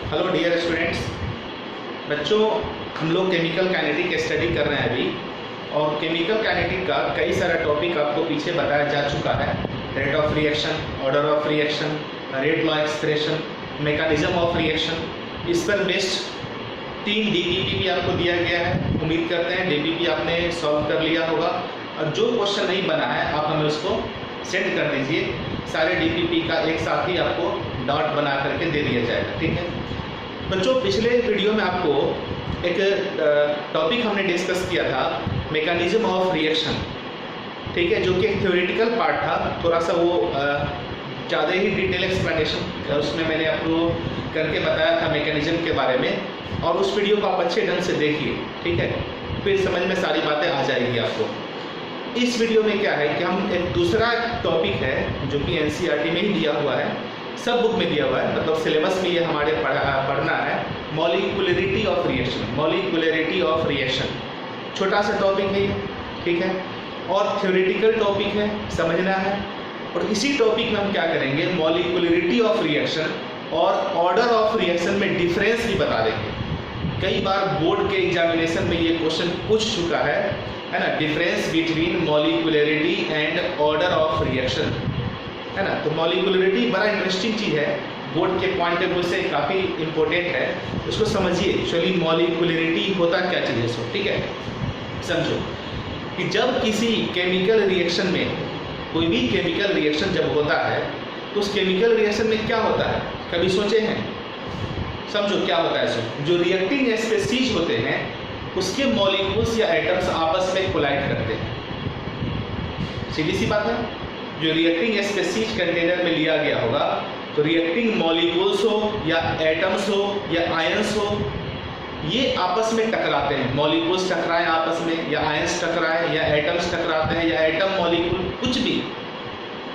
Hello dear students. बच्चों, हम लोग केमिकल काइनेटिक स्टडी कर रहे हैं अभी, और केमिकल काइनेटिक का कई सारा टॉपिक आपको पीछे बताया जा चुका है। Rate of reaction, order of reaction, rate law expression, mechanism of reaction. इस पर बेस्ड 3 डीपीपी भी आपको दिया गया है। उम्मीद करते हैं डीपीपी आपने सॉल्व कर लिया होगा, और जो क्वेश्चन नहीं बना है आप हमें उसको सेंड कर दीजिए। सारे डीपीपी का एक साथ ही आपको डॉट बना करके दे दिया जाएगा, ठीक है बच्चों। पिछले वीडियो में आपको एक टॉपिक हमने डिस्कस किया था, मैकेनिज्म ऑफ रिएक्शन, ठीक है, जो कि एक थ्योरेटिकल पार्ट था। थोड़ा सा वो ज़्यादा ही डिटेल एक्सप्लेनेशन उसमें मैंने आपको करके बताया था मैकेनिज्म के बारे में, और उस वीडियो को आप अच्छे ढंग से देखिए, ठीक है, फिर समझ में सारी बातें आ जाएगी आपको। इस वीडियो में क्या है कि हम एक दूसरा टॉपिक है जो कि एनसीईआरटी में ही दिया हुआ है, सब बुक में दिया हुआ है, मतलब सिलेबस में ये हमारे पढ़ना है। Molecularity of reaction, molecularity of reaction छोटा सा टॉपिक है ये, ठीक है, और थ्योरेटिकल टॉपिक है, समझना है। और इसी टॉपिक में हम क्या करेंगे, मॉलिक्यूलरिटी ऑफ रिएक्शन और ऑर्डर ऑफ रिएक्शन में डिफरेंस भी बता देंगे। कई बार बोर्ड के एग्जामिनेशन में ये क्वेश्चन पूछ चुका है ना, difference between molecularity and order of reaction, है ना। तो मॉलिक्यूलरिटी बड़ा इंटरेस्टिंग चीज़ है, बोर्ड के पॉइंट ऑफ व्यू से काफ़ी इंपॉर्टेंट है, उसको समझिए। एक्चुअली मॉलिक्यूलरिटी होता क्या चीज़ है सो, ठीक है, समझो कि जब किसी केमिकल रिएक्शन में, कोई भी केमिकल रिएक्शन जब होता है तो उस केमिकल रिएक्शन में क्या होता है, कभी सोचे हैं? समझो क्या होता है सो, जो रिएक्टिंग स्पीशीज होते हैं उसके मॉलिक्यूल्स या एटम्स आपस में कोलाइड करते हैं। सीधी सी बात है, जो रिएक्टिंग स्पीशीज कंटेनर में लिया गया होगा तो रिएक्टिंग मॉलिक्यूल्स हो या एटम्स हो या आयंस हो, ये आपस में टकराते हैं। मॉलिक्यूल्स टकराएं आपस में, या आयंस टकराएं, या एटम्स टकराते हैं, या एटम मॉलिक्यूल, कुछ भी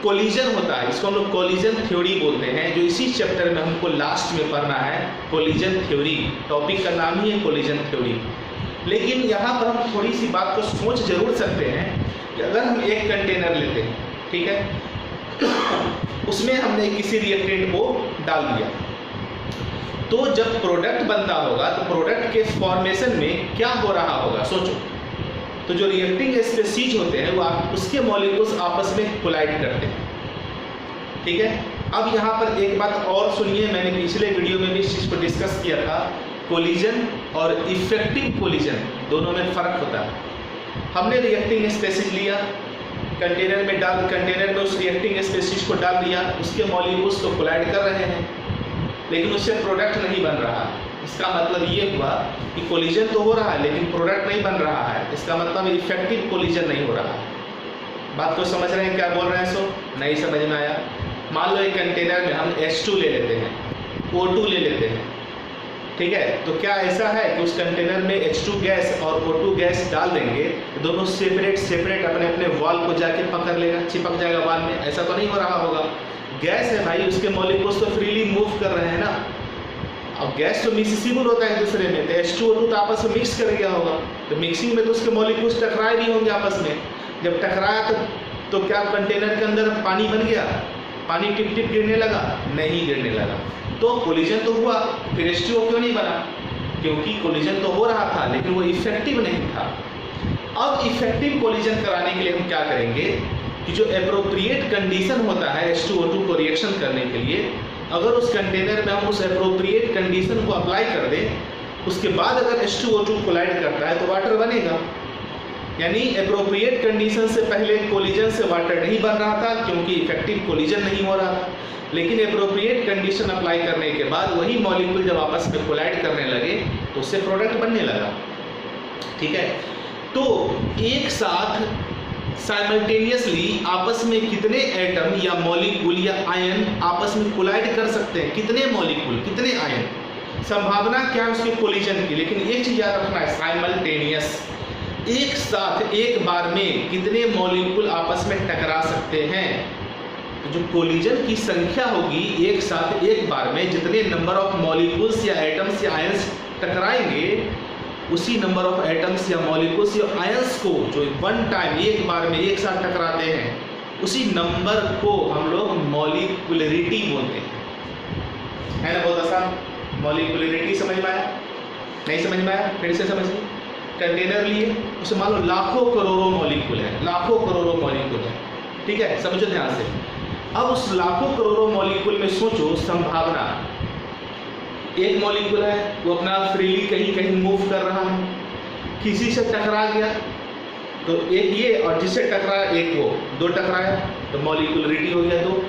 कोलिजन होता है। इसको हम लोग कोलिजन थ्योरी बोलते हैं, जो इसी चैप्टर में हमको लास्ट में पढ़ना है। कोलिजन थ्योरी टॉपिक का नाम ही है, कोलिजन थ्योरी। लेकिन यहाँ पर हम थोड़ी सी बात को सोच जरूर सकते हैं कि अगर हम एक कंटेनर लेते हैं, ठीक है, उसमें हमने किसी रिएक्टेंट को डाल दिया, तो जब प्रोडक्ट बनता होगा तो प्रोडक्ट के फॉर्मेशन में क्या हो रहा होगा सोचो। तो जो रिएक्टिंग स्पीशीज होते हैं वो उसके मॉलिक्यूल्स आपस में कोलाइड करते हैं, ठीक है। अब यहाँ पर एक बात और सुनिए, मैंने पिछले वीडियो में भी इस चीज़ को डिस्कस किया था। कोलिजन और इफेक्टिव कोलिजन दोनों में फ़र्क होता है। हमने रिएक्टिंग स्पीशीज लिया, कंटेनर में उस रिएक्टिंग स्पीशीज को डाल दिया, उसके मॉलिक्यूल्स तो कोलाइड कर रहे हैं, लेकिन उससे प्रोडक्ट नहीं बन रहा। इसका मतलब ये हुआ कि कोलिजन तो हो रहा है लेकिन प्रोडक्ट नहीं बन रहा है। इसका मतलब इफेक्टिव कोलिजन नहीं हो रहा है। बात को समझ रहे हैं क्या बोल रहे हैं सो? नहीं समझ में आया? मान लो एक कंटेनर में हम H2 ले लेते हैं, O2 ले लेते हैं, ठीक है। तो क्या ऐसा है कि उस कंटेनर में H2 गैस और O2 गैस डाल देंगे तो दोनों सेपरेट अपने अपने वॉल को जाके पकड़ लेगा, चिपक जाएगा वॉल में? ऐसा तो नहीं हो रहा होगा। गैस है भाई, उसके मॉलिक्यूल्स तो फ्रीली मूव कर रहे हैं ना। अब गैस तो मिक्सिबल होता है एक दूसरे में, तो H2 O2 तो आपस में मिक्स कर गया होगा, तो मिक्सिंग में तो उसके मॉलिक्यूल्स टकराए भी होंगे आपस में। जब टकराया तो क्या कंटेनर के अंदर पानी बन गया? पानी टिप टिप गिरने लगा? नहीं गिरने लगा। तो कोलिजन तो हुआ, फिर H2O क्यों नहीं बना? क्योंकि कोलिजन तो हो रहा था लेकिन वो इफेक्टिव नहीं था। अब इफेक्टिव कोलिजन कराने के लिए हम क्या करेंगे कि जो एप्रोप्रिएट कंडीशन होता है H2O2 को रिएक्शन करने के लिए, अगर उस कंटेनर में हम उस एप्रोप्रिएट कंडीशन को अप्लाई कर दें, उसके बाद अगर H2O2 कोलाइड करता है तो वाटर बनेगा। यानी एप्रोप्रिएट कंडीशन से पहले कोलिजन से वाटर नहीं बन रहा था क्योंकि इफेक्टिव कोलिजन नहीं हो रहा था, लेकिन एप्रोप्रिएट कंडीशन अप्लाई करने के बाद वही मॉलिक्यूल जब आपस में कोलाइड करने लगे तो उससे प्रोडक्ट बनने लगा, ठीक है। तो एक साथ साइमल्टेनियसली आपस में कितने एटम या मॉलिक्यूल या आयन आपस में कोलाइड कर सकते हैं? कितने मॉलिक्यूल, कितने आयन? संभावना क्या है उसके कोलिजन की? लेकिन एक चीज याद रखना है, साइमल्टेनियस, एक साथ एक बार में कितने मॉलिक्यूल आपस में टकरा सकते हैं? तो जो कोलिजन की संख्या होगी एक साथ एक बार में जितने नंबर ऑफ मॉलिक्यूल्स या एटम्स या आयंस टकराएंगे, उसी नंबर ऑफ एटम्स या मॉलिक्यूल्स या आयंस को जो वन टाइम एक बार में एक साथ टकराते हैं, उसी नंबर को हम लोग मॉलिक्यूलरिटी बोलते हैं, है ना? बहुत आसान। मॉलिक्यूलरिटी समझ में आया? नहीं समझ में आया? फिर से समझिए। कंटेनर लिए, उसमें मान लो लाखों करोड़ों मॉलिक्यूल है, लाखों करोड़ों मॉलिक्यूल है, ठीक है, समझो ध्यान से। अब उस लाखों करोड़ों मॉलिक्यूल में सोचो संभावना, एक मॉलिक्यूल है वो अपना फ्रीली कहीं कहीं मूव कर रहा है, किसी से टकरा गया तो एक ये, और जिससे टकराया एक वो, दो टकराया तो मॉलिक्यूलरिटी हो गया दो।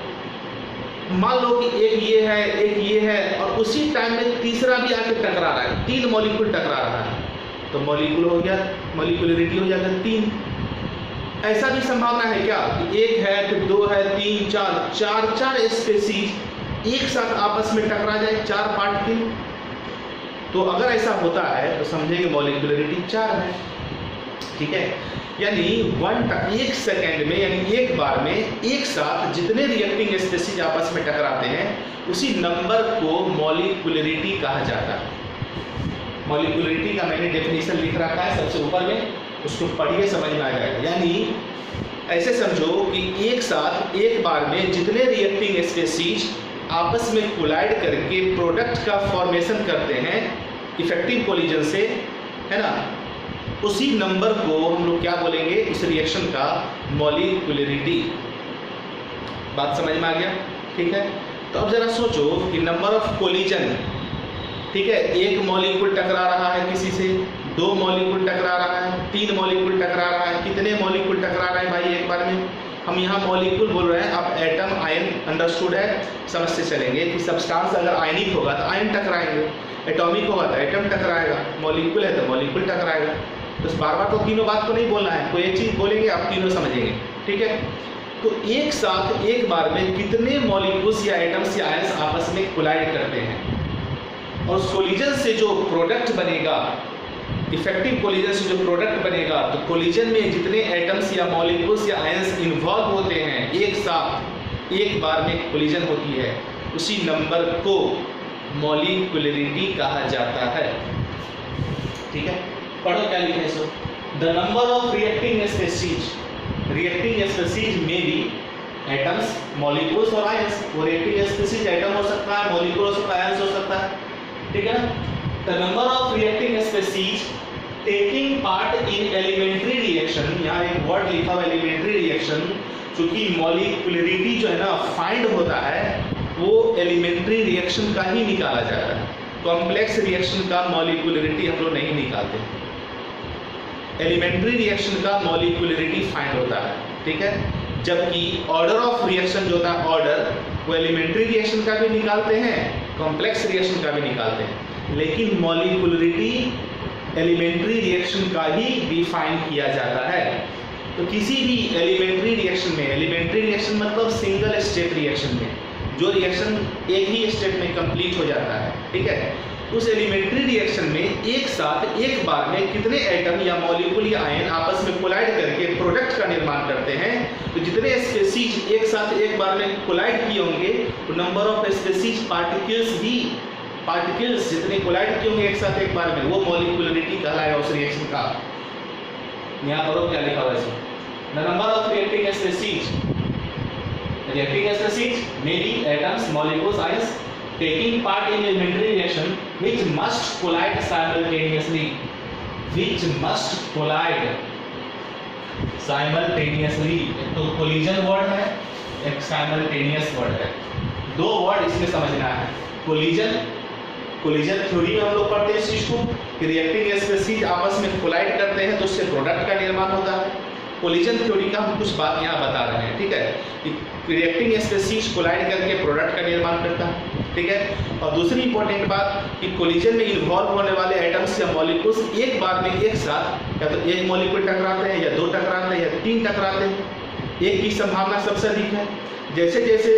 मान लो कि एक ये है, एक ये है, और उसी टाइम में तीसरा भी आके टकरा रहा है, तीन मॉलिक्यूल टकरा रहा है तो मॉलिक्यूल हो गया, मॉलिक्यूलरिटी हो जाएगा तीन। ऐसा भी संभावना है क्या कि एक है, फिर दो है, तीन, चार स्पेसीज एक साथ आपस में टकरा जाए, चार पार्टिकल। तो अगर ऐसा होता है तो समझेंगे मॉलिक्यूलरिटी 4 है, ठीक है। यानी एक सेकेंड में, यानी एक बार में एक साथ जितने रिएक्टिंग स्पेसीज आपस में टकराते हैं उसी नंबर को मॉलिक्यूलरिटी कहा जाता है। मॉलिक्यूलरिटी का मैंने डेफिनेशन लिख रखा है सबसे ऊपर में, उसको पढ़िए समझ में आ जाएगा। यानी ऐसे समझो कि एक साथ एक बार में जितने रिएक्टिंग स्पेसीज आपस में कोलाइड करके प्रोडक्ट का फॉर्मेशन करते हैं इफेक्टिव कोलिजन से, है ना, उसी नंबर को हम लोग क्या बोलेंगे, उस रिएक्शन का मॉलिक्यूलरिटी। बात समझ में आ गया? ठीक है। तो अब जरा सोचो कि नंबर ऑफ कोलिजन, ठीक है, एक मॉलिक्यूल टकरा रहा है किसी से, दो मॉलिक्यूल टकरा रहा है, तीन मॉलिक्यूल टकरा रहा है, कितने मॉलिक्यूल टकरा रहे हैं भाई एक बार में? हम यहाँ मॉलिक्यूल बोल रहे हैं, आप एटम आयन अंडरस्टूड है, समझते चलेंगे कि सब्सटेंस अगर आयनिक होगा तो आयन टकराएंगे, एटॉमिक होगा तो एटम टकराएगा, मॉलिक्यूल है तो मॉलिक्यूल टकराएगा। तो बार बार तो तीनों बात को नहीं बोलना है, कोई एक चीज़ बोलेंगे आप तीनों समझेंगे, ठीक है। तो एक साथ एक बार में कितने मॉलिक्यूल्स या एटम्स या आयंस आपस में कोलाइड करते हैं, और उस कोलिजन से जो प्रोडक्ट बनेगा, इफेक्टिव कोलिजन से जो प्रोडक्ट बनेगा, तो कोलिजन में जितने एटम्स या मॉलिक्यूल्स या आयंस इन्वॉल्व होते हैं एक साथ एक बार में कोलिजन होती है, उसी नंबर को मॉलिक्यूलरिटी कहा जाता है, ठीक है। पढ़ो क्या लिखे so, the number of reacting species में बी एटम्स, मॉलिक्यूल्स और आयंस। वो रिएक्टिंग स्पेसीज एटम हो सकता है, मॉलिक्यूल हो सकता है, आयंस हो सकता है, ठीक है ना। The number of reacting species taking part in elementary reaction, यहाँ एक वर्ड लिखा हुआ एलिमेंट्री रिएक्शन, चूंकि मॉलिक्यूलरिटी जो है ना फाइंड होता है वो एलिमेंट्री रिएक्शन का ही निकाला जाता है, कॉम्प्लेक्स रिएक्शन का मॉलिक्यूलरिटी हम लोग नहीं निकालते, एलिमेंट्री रिएक्शन का मॉलिक्यूलरिटी फाइंड होता है, ठीक है। जबकि ऑर्डर ऑफ रिएक्शन जो होता है, ऑर्डर वो एलिमेंट्री रिएक्शन का भी निकालते हैं, कॉम्प्लेक्स रिएक्शन का भी निकालते हैं, लेकिन मॉलिक्यूलरिटी एलिमेंट्री रिएक्शन का ही डिफाइन किया जाता है। तो किसी भी एलिमेंट्री रिएक्शन में, एलिमेंट्री रिएक्शन मतलब सिंगल स्टेप रिएक्शन में, जो रिएक्शन एक ही स्टेप में कंप्लीट हो जाता है, ठीक है, उस एलिमेंट्री रिएक्शन में एक साथ एक बार में कितने एटम या मॉलिक्यूल या आयन आपस में कोलाइड करके प्रोडक्ट का निर्माण करते हैं। तो जितने स्पेसीज एक साथ एक बार में कोलाइड किए होंगे, तो नंबर ऑफ स्पेसीज पार्टिकल्स जितने कोलाइड किए होंगे एक साथ एक बार में, वो मॉलिक्यूलरिटी कहलाएगा उस रिएक्शन का। यहाँ पर क्या लिखा हुआ है, the number of reacting species may be atoms, molecules, ions taking part in elementary reaction which must collide simultaneously. Which must collide simultaneously. एक तो collision वर्ड है, एक simultaneous वर्ड है, दो वर्ड इसमें समझना है। कोलिजन थ्योरी में हम लोग पढ़ते हैं इस चीज को कि रिएक्टिंग स्पेसीज आपस में कोलाइड करते हैं तो उससे प्रोडक्ट का निर्माण होता है। कोलिजन थ्योरी का हम कुछ बात यहाँ बता रहे हैं, ठीक है, रिएक्टिंग स्पेसीज कोलाइड करके प्रोडक्ट का निर्माण करता है, ठीक है। और दूसरी इंपॉर्टेंट बात कि कोलिजन में इन्वॉल्व होने वाले एटम्स या मॉलिक्यूल्स एक बार में एक साथ या तो एक मॉलिक्यूल टकराते हैं, या दो टकराते हैं, या तीन टकराते हैं, एक की संभावना सबसे अधिक है। जैसे जैसे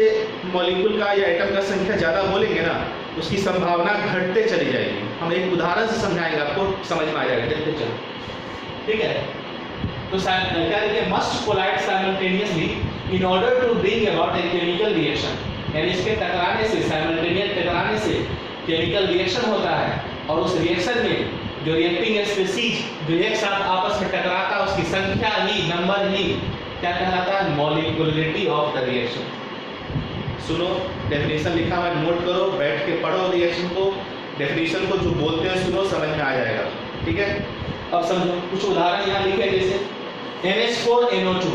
मॉलिक्यूल का या एटम का संख्या ज़्यादा बोलेंगे ना, उसकी संभावना घटते चली जाएगी। हम एक उदाहरण से समझाएंगे, आपको समझ में आ जाएगा, देखते चलो, ठीक है। तो क्या लिखे, must collide simultaneously in order to bring about a chemical reaction, यानी इसके टकराने से, साइमल्टेनियस टकराने से केमिकल रिएक्शन होता है, और उस रिएक्शन में जो रिएक्टिंग स्पेसीज जो एक साथ आपस में टकराता है उसकी संख्या ही, नंबर ही क्या कहलाता है, मॉलिक्यूलरिटी ऑफ द रिएक्शन। सुनो, डेफिनेशन लिखा हुआ है, नोट करो, बैठ के पढ़ो रिएक्शन को, डेफिनेशन को जो बोलते हैं सुनो, समझ में आ जाएगा। ठीक है, अब समझो कुछ उदाहरण यहाँ लिखे, जैसे NH4NO2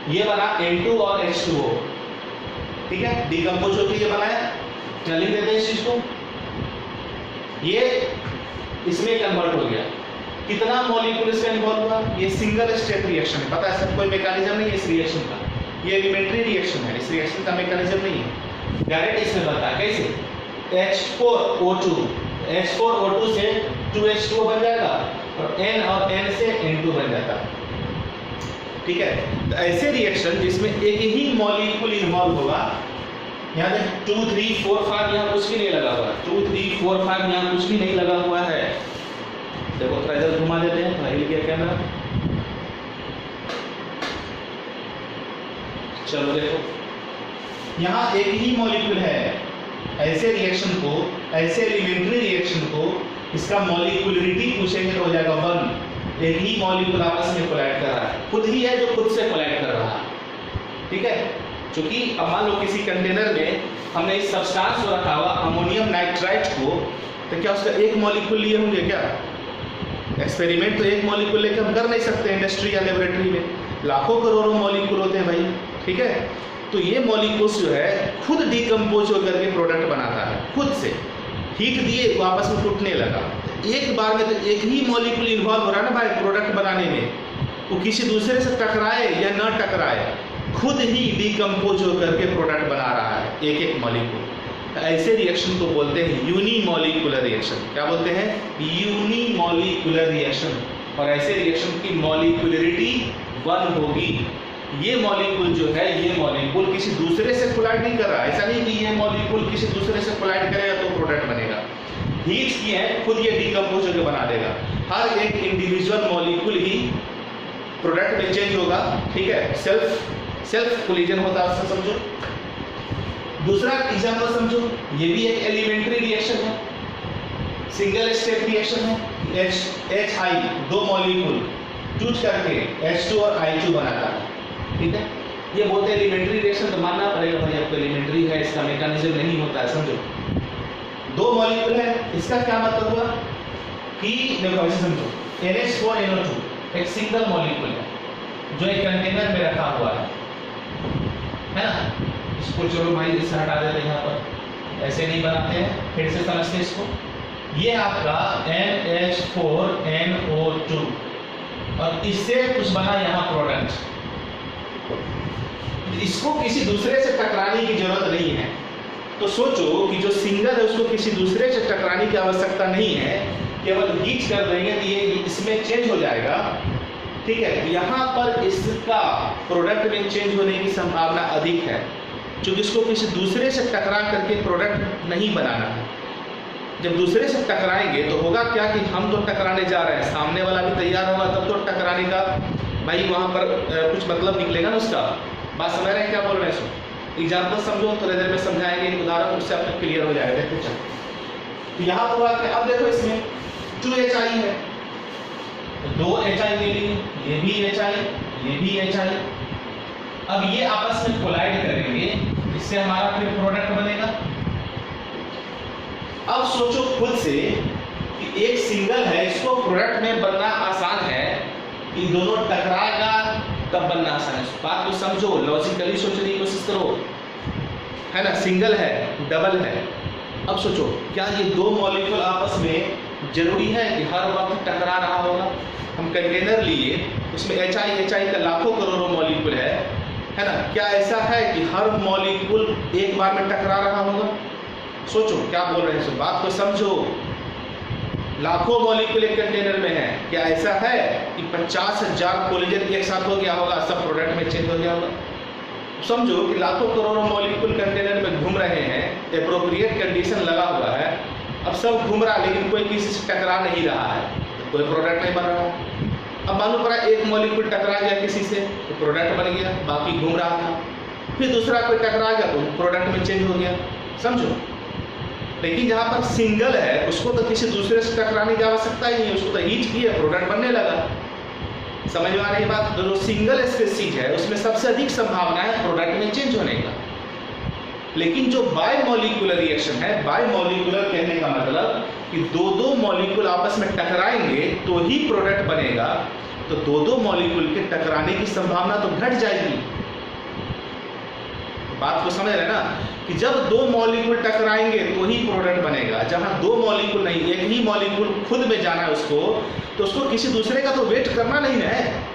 ये बना N2 और H2O। ठीक है, डिकम्पोज होकर ये बनाया, क्या लिख देते हैं इस चीज को, ये इसमें कन्वर्ट हो गया। कितना मॉलिक्यूल इसका इन्वॉल्व हुआ, ये सिंगल स्टेप रिएक्शन है, पता है सब, कोई मैकेनिज्म नहीं है इस रिएक्शन का, ये एलिमेंट्री रिएक्शन है, इस रिएक्शन का मैकेनिज्म नहीं है, डायरेक्ट इसमें बनता है। कैसे, H4O2 से 2H2O बन जाएगा और N और N से N2 बन जाता है। ठीक है, तो ऐसे रिएक्शन जिसमें एक ही मॉलिक्यूल इन्वॉल्व होगा, यहाँ देख 2 3 4 5 यहाँ कुछ भी नहीं लगा हुआ, 2 3 4 5 यहाँ कुछ भी नहीं लगा हुआ है। देखो थोड़ा इधर घुमा देते हैं, थोड़ा हिल गया कैमरा, चलो देखो यहाँ एक ही मॉलिक्यूल है। ऐसे रिएक्शन को, ऐसे एलिमेंट्री रिएक्शन को इसका मॉलिक्यूलरिटी पूछेंगे तो हो जाएगा 1। एक ही मॉलिक्यूल आपस में कोलाइड कर रहा है, खुद ही है जो खुद से कोलाइड कर रहा है। ठीक है, क्योंकि अब मान लो किसी कंटेनर में हमने इस सब्सटेंस को रखा हुआ अमोनियम नाइट्राइट को, तो क्या उसका एक मॉलिक्यूल लिए होंगे क्या? एक्सपेरिमेंट तो एक मॉलिक्यूल लेकर हम कर नहीं सकते, इंडस्ट्री या लेबोरेटरी में लाखों करोड़ों मॉलिक्यूल होते हैं भाई। ठीक है, तो ये मॉलिक्यूल्स जो है खुद डिकम्पोज होकर के प्रोडक्ट बनाता है, खुद से हीट दिए वो आपस में टूटने लगा। एक बार में तो एक ही मॉलिक्यूल इन्वॉल्व हो रहा है ना भाई प्रोडक्ट बनाने में, वो किसी दूसरे से टकराए या न टकराए, खुद ही डिकम्पोज होकर के प्रोडक्ट बना रहा है एक एक मॉलिक्यूल। ऐसे रिएक्शन को बोलते हैं यूनिमॉलिक्यूलर रिएक्शन। क्या बोलते हैं? Unimolecular reaction. और ऐसे रिएक्शन की मॉलिक्यूलरिटी 1 होगी। ये मॉलिक्यूल जो है, ये मॉलिक्यूल किसी दूसरे से कोलाइड नहीं कर रहा। ऐसा नहीं कि ये मॉलिक्यूल किसी दूसरे से कोलाइड करेगा तो प्रोडक्ट बनेगा। हीट की है, खुद ये डिकम्पोज होकर बना देगा। हर एक इंडिविजुअल मॉलिक्यूल ही प्रोडक्ट में चेंज होगा। ठीक है, सेल्फ कोलिजन होता है, उससे समझो। दूसरा एग्जाम्पल समझो, ये भी एक एलिमेंट्री रिएक्शन है, सिंगल स्टेप रिएक्शन है। HI 2 मॉलिक्यूल टूट करके H2 और I2 बनाता है। ठीक है, ये बोलते हैं एलिमेंट्री रिएक्शन, तो मानना पड़ेगा भाई आपको एलिमेंट्री है, इसका मैकेनिज्म नहीं होता है। समझो 2 मॉलिक्यूल है, इसका क्या मतलब हुआ कि देखो ऐसे समझो, NH4NO2 एक सिंगल मॉलिक्यूल है जो एक कंटेनर में रखा हुआ है ना। इसको चलो भाई इसे हटा देते हैं, यहाँ पर ऐसे नहीं बनाते हैं, फिर से समझते हैं इसको। ये आपका NH4NO2 और इससे कुछ बना यहाँ प्रोडक्ट। इसको किसी दूसरे से टकराने की जरूरत नहीं है। तो सोचो कि जो सिंगल है उसको किसी दूसरे से टकराने की आवश्यकता नहीं है, केवल हीट कर देंगे तो ये इसमें चेंज हो जाएगा। ठीक है, यहाँ पर इसका प्रोडक्ट में चेंज होने की संभावना अधिक है, क्योंकि इसको किसी दूसरे से टकरा करके प्रोडक्ट नहीं बनाना है। जब दूसरे से टकराएंगे तो होगा क्या कि हम तो टकराने जा रहे हैं, सामने वाला भी तैयार होगा, तब तो टकराने का भाई वहाँ पर कुछ मतलब निकलेगा ना उसका। बात समझ रहे हैं क्या बोल रहे हैं? सो एग्जाम्पल समझो, थोड़ी देर में समझाएंगे एक उदाहरण, उससे आपको क्लियर हो जाएगा। देखो चलो, तो यहाँ पर बात है, अब देखो इसमें 2HI है, 2 HI ले लिए, ये भी HI, ये भी HI। अब ये आपस में कोलाइड करेंगे, इससे हमारा फिर प्रोडक्ट बनेगा। अब सोचो खुद से कि एक सिंगल है, इसको प्रोडक्ट में बनना आसान है, कि दोनों टकराएगा तब बनना आसान है। बात को समझो, लॉजिकली सोचने की कोशिश करो, है ना। सिंगल है, डबल है। अब सोचो क्या ये 2 मॉलिक्यूल आपस में जरूरी है कि हर वक्त टकरा रहा होगा? हम कंटेनर लिए, उसमें HI का लाखों करोड़ों मॉलिक्यूल है ना। क्या ऐसा है कि हर मॉलिक्यूल एक बार में टकरा रहा होगा? सोचो क्या बोल रहे हैं, बात को समझो। लाखों मॉलिक्यूल एक कंटेनर में है, क्या ऐसा है कि 50,000 कोलिजन एक साथ हो गया होगा, सब प्रोडक्ट में चेंज हो गया होगा? समझो कि लाखों करोड़ों मॉलिक्यूल कंटेनर में घूम रहे हैं, एप्रोप्रिएट कंडीशन लगा हुआ है, अब सब घूम रहा है, लेकिन कोई किसी से टकरा नहीं रहा है, कोई प्रोडक्ट नहीं बन रहा है। अब मालूम पड़ा एक मॉलिक्यूल टकरा गया किसी से, तो प्रोडक्ट बन गया, बाकी घूम रहा था। फिर दूसरा कोई टकरा गया तो प्रोडक्ट में चेंज हो गया। समझो, लेकिन जहाँ पर सिंगल है उसको तो किसी दूसरे से टकराने की आवश्यकता ही नहीं है, उसको तो हीट की है, प्रोडक्ट बनने लगा। समझ में आ रही बात? जो सिंगल स्पेसीज है उसमें सबसे अधिक संभावना है प्रोडक्ट में चेंज होने का। लेकिन जो बायमॉलिक्यूलर रिएक्शन है, बायमॉलिक्यूलर कहने का मतलब कि दो मॉलिक्यूल आपस में टकराएंगे तो ही प्रोडक्ट बनेगा, तो दो मॉलिक्यूल के टकराने की संभावना तो घट जाएगी। बात को समझ रहे ना, कि जब दो मॉलिक्यूल टकराएंगे तो ही प्रोडक्ट बनेगा। जहां दो मॉलिक्यूल नहीं, एक ही मॉलिक्यूल खुद में जाना है उसको, तो उसको किसी दूसरे का तो वेट करना नहीं है,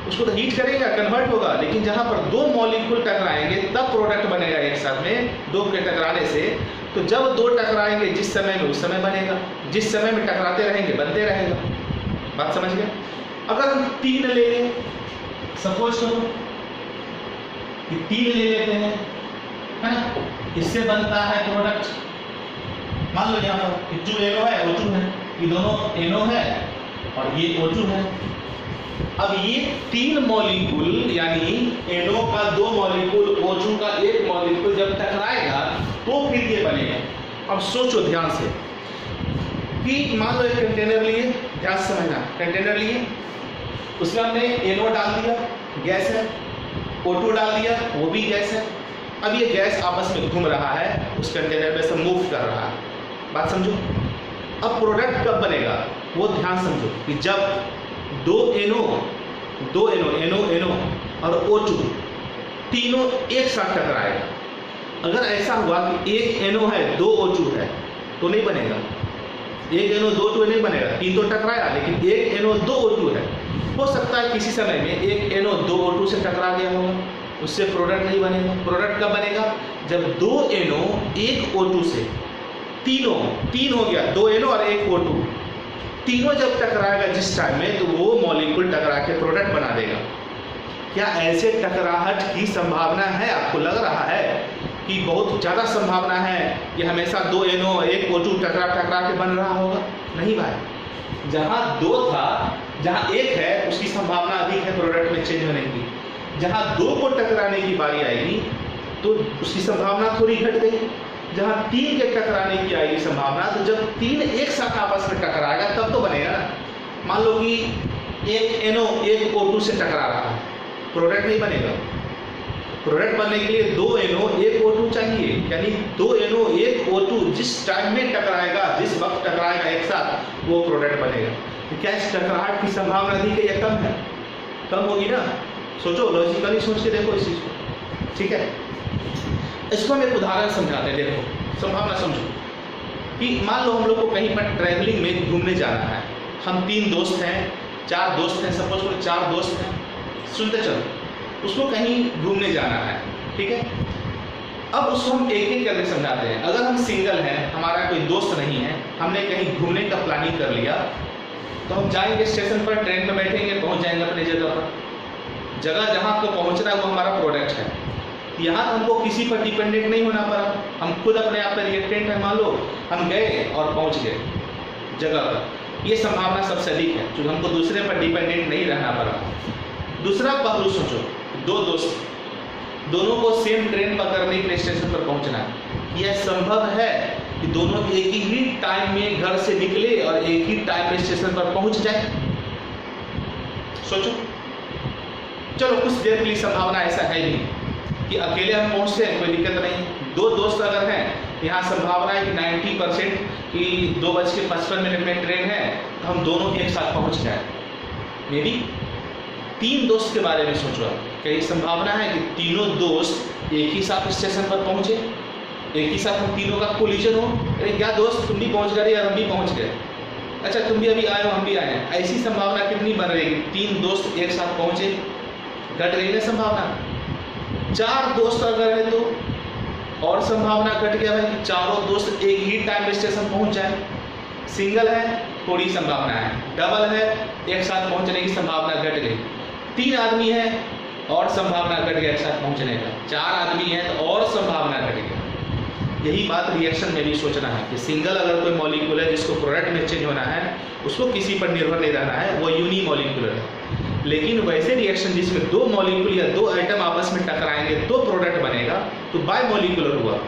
उसको तो हीट करेगा, कन्वर्ट होगा। लेकिन जहां पर दो मॉलिक्यूल टकराएंगे तब प्रोडक्ट बनेगा एक साथ में, दो के टकराने से। तो जब दो टकराएंगे जिस समय में, उस समय बनेगा, जिस समय में टकराते रहेंगे बनते रहेगा। बात समझ गए? अगर हम 3 ले लें, सपोज करो कि 3 ले लेते हैं, है ना, इससे बनता है प्रोडक्ट। मान लो यहाँ पर जो NO है O2 है, ये दोनों NO है और ये O2 है। अब ये 3 मॉलिक्यूल यानी NO का 2 मॉलिक्यूल, O2 का 1 मॉलिक्यूल जब टकराएगा तो फिर ये बनेगा। अब सोचो ध्यान से कि मान लो एक कंटेनर लिए, ध्यान से समझना, कंटेनर लिए, उसमें हमने NO डाल दिया, गैस है, O2 डाल दिया, वो भी गैस है। अब ये गैस आपस में घूम रहा है, उस कंटेनर में से मूव कर रहा है। बात समझो। अब प्रोडक्ट कब बनेगा वो ध्यान समझो कि जब दो NO और O2 तीनों एक साथ टकराएगा। अगर ऐसा हुआ कि एक NO है 2 O2 है तो नहीं बनेगा, एक NO 2 O2 नहीं बनेगा, 3 तो टकराया, लेकिन एक NO 2 O2 है। हो सकता है किसी समय में एक NO 2 O2 से टकरा गया होगा, उससे प्रोडक्ट नहीं बनेगा। प्रोडक्ट कब बनेगा? जब 2 NO 1 O2 से, तीन हो गया, 2 NO और 1 O2, तीनों जब टकराएगा जिस टाइम में, तो वो मॉलिक्यूल टकरा के प्रोडक्ट बना देगा। क्या ऐसे टकराहट की संभावना है? आपको लग रहा है कि बहुत ज़्यादा संभावना है कि हमेशा 2 NO 1 O2 टकरा के बन रहा होगा? नहीं भाई, जहाँ 2 था, जहाँ 1 है उसकी संभावना अधिक है प्रोडक्ट में चेंज होने की। जहाँ 2 को टकराने की बारी आएगी तो उसकी संभावना थोड़ी घट गई। जहाँ 3 के टकराने की आएगी संभावना, तो जब 3 एक साथ आपस में टकराएगा तब तो बनेगा ना। मान लो कि एक NO 1 O2 से टकरा रहा है, प्रोडक्ट नहीं बनेगा। प्रोडक्ट बनने के लिए 2 NO 1 O2 चाहिए, यानी 2 NO 1 O2 जिस टाइम में टकराएगा, जिस वक्त टकराएगा एक साथ, वो प्रोडक्ट बनेगा। तो क्या इस टकराहट की संभावना अधिक है या कम है? कम होगी ना। सोचो, लॉजिकली सोच के देखो इस चीज को, ठीक है। इसको हम एक उदाहरण समझाते हैं। देखो, संभावना समझो कि मान लो हम लोग को कहीं पर ट्रैवलिंग में घूमने जाना है। हम 3 दोस्त हैं, 4 दोस्त हैं, सपोज करो 4 दोस्त हैं, सुनते चलो, उसको कहीं घूमने जाना है, ठीक है। अब उसको हम एक करके समझाते हैं। अगर हम सिंगल हैं, हमारा कोई दोस्त नहीं है, हमने कहीं घूमने का प्लानिंग कर लिया, तो हम जाएंगे स्टेशन पर, ट्रेन में बैठेंगे, पहुंच जाएंगे अपने जगह पर। जगह जहां आपको पहुंचना है वो हमारा प्रोडक्ट है। यहाँ हमको किसी पर डिपेंडेंट नहीं होना पड़ा, हम खुद अपने आप पर रिएक्टेंट है। मान लो हम गए और पहुंच गए जगह पर, ये संभावना सबसे अधिक है, क्योंकि हमको दूसरे पर डिपेंडेंट नहीं रहना पड़ा। दूसरा पहलू सोचो, 2 दोस्त, दोनों को सेम ट्रेन पकड़ने के लिए स्टेशन पर पहुंचना है। यह संभव है कि दोनों एक ही टाइम में घर से निकले और एक ही टाइम में स्टेशन पर पहुंच जाए? सोचो। चलो, कुछ देर के लिए संभावना ऐसा है नहीं कि अकेले हम पहुंचते हैं, कोई दिक्कत नहीं। 2 दोस्त अगर हैं, यहाँ संभावना है कि 90% कि 2:55 में ट्रेन है, तो हम दोनों एक साथ पहुंच जाए। मे बी 3 दोस्त के बारे में सोचो, क्या संभावना है कि तीनों दोस्त एक ही साथ स्टेशन पर पहुंचे, एक ही साथ हम तीनों का कोलिजन हो? अरे क्या दोस्त, तुम भी पहुंच गए यार, हम भी पहुंच गए, अच्छा तुम भी अभी आए हो, हम भी आए हैं। ऐसी संभावना कितनी बन रही है? 3 दोस्त एक साथ पहुंचे, घट रही है संभावना। 4 दोस्त अगर है तो और संभावना घट गया है कि चारों दोस्त एक ही टाइम स्टेशन पहुंच जाए। सिंगल है, थोड़ी संभावना है। डबल है, एक साथ पहुंचने की संभावना घट गई। 3 आदमी है और संभावना घट गया एक साथ पहुंचने का। 4 आदमी है तो और संभावना घट गया। यही बात रिएक्शन में भी सोचना है कि सिंगल अगर कोई मॉलिक्यूल है जिसको प्रोडक्ट में चेंज होना है, उसको किसी पर निर्भर नहीं रहना है, वो यूनिमॉलिक्यूलर है। लेकिन वैसे रिएक्शन जिसमें 2 मॉलिक्यूल या 2 आइटम आपस में टकराएंगे तो प्रोडक्ट बनेगा, तो बायमॉलिक्यूलर हुआ।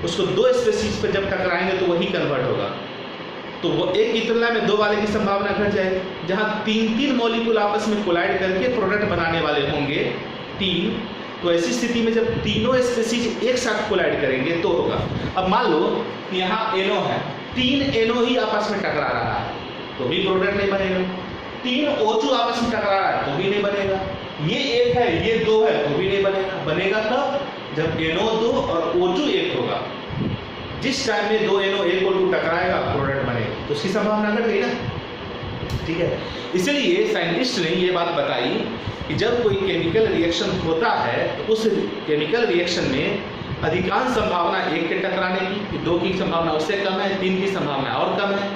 उसको 2 स्पीशीज पर जब टकराएंगे तो वही कन्वर्ट होगा। तो वो एक की तुलना में 2 वाले की संभावना घट जाएगी। जहाँ 3 मॉलिक्यूल आपस में कोलाइड करके प्रोडक्ट बनाने वाले होंगे 3, तो ऐसी स्थिति में जब तीनों स्पीसीज एक साथ कोलाइड करेंगे तो होगा। अब मान लो यहाँ NO है, 3 NO ही आपस में टकरा रहा है तो भी प्रोडक्ट नहीं बनेगा। 3 O2 आपस में टकरा रहा है तो भी नहीं बनेगा। ये 1 है, ये 2 है तो भी नहीं बनेगा। बनेगा कब? जब NO 2 और O2 1 होगा। जिस टाइम में 2 NO 1 और 2 टकराएगा प्रोडक्ट बनेगा, तो उसकी संभावना घट गई ना। ठीक है, इसलिए साइंटिस्ट ने ये बात बताई कि जब कोई केमिकल रिएक्शन होता है तो उस केमिकल रिएक्शन में अधिकांश संभावना 1 के टकराने की, 2 की संभावना उससे कम है, 3 की संभावना और कम है,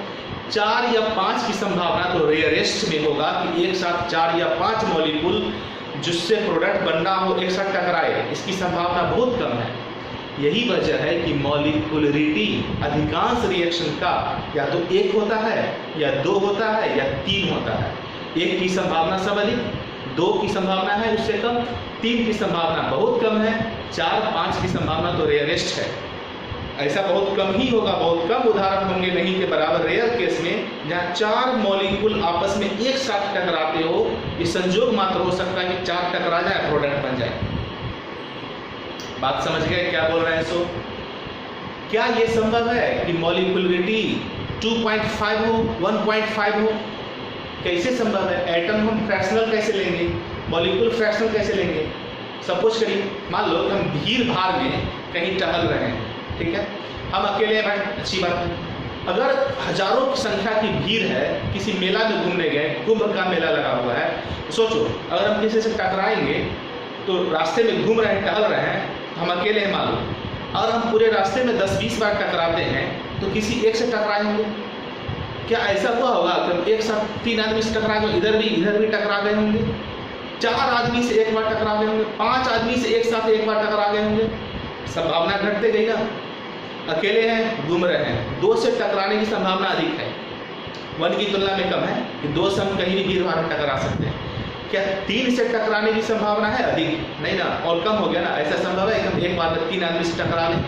4 या 5 की संभावना तो रेयरेस्ट में होगा कि एक साथ 4 या 5 मॉलिक्यूल जिससे प्रोडक्ट बनना हो एक साथ टकराए, इसकी संभावना बहुत कम है। यही वजह है कि मॉलिक्यूलरिटी अधिकांश रिएक्शन का या तो 1 होता है या 2 होता है या 3 होता है। 1 की संभावना सब अधिक, 2 की संभावना है उससे कम, 3 की संभावना बहुत कम है, 4 5 की संभावना तो रेयरेस्ट है। ऐसा बहुत कम ही होगा, बहुत कम उदाहरण होंगे नहीं के बराबर रेयर केस में जहाँ 4 मॉलिक्यूल आपस में एक साथ टकराते हो। ये संजोग मात्र हो सकता है कि 4 टकरा जाए, प्रोडक्ट बन जाए। बात समझ गए क्या बोल रहे हैं? सो क्या ये संभव है कि मॉलिक्यूलरिटी 2.5 हो, 1.5 हो? कैसे संभव है? एटम हम फ्रैक्शनल कैसे लेंगे, मॉलिक्यूल फ्रैक्शनल कैसे लेंगे? सपोज करिए, मान लो कि हम भीड़ भाड़ में कहीं टहल रहे हैं, ठीक है, हम अकेले हैं, अच्छी बात है। अगर हजारों की संख्या की भीड़ है, किसी मेला में घूमने गए, कुंभ का मेला लगा हुआ है, तो सोचो अगर हम किसी से टकराएंगे तो रास्ते में घूम रहे हैं, टहल रहे हैं, हम अकेले हैं मान लो, और हम पूरे रास्ते में 10-20 बार टकराते हैं तो किसी एक से टकराए होंगे? क्या ऐसा हुआ होगा कि हम एक साथ 3 आदमी से टकरा गए, इधर भी टकरा गए होंगे, 4 आदमी से एक बार टकरा गए होंगे, 5 आदमी से एक साथ एक बार टकरा गए होंगे? संभावना घटते गई ना। अकेले हैं, घूम रहे हैं, 2 से टकराने की संभावना अधिक है, 1 की तुलना में कम है कि 2 से हम कहीं भी भीड़ भाड़ में टकरा सकते हैं। क्या 3 से टकराने की संभावना है? अधिक नहीं ना, और कम हो गया ना। ऐसा संभव है कि हम एक बार में 3 आदमी से टकरा लें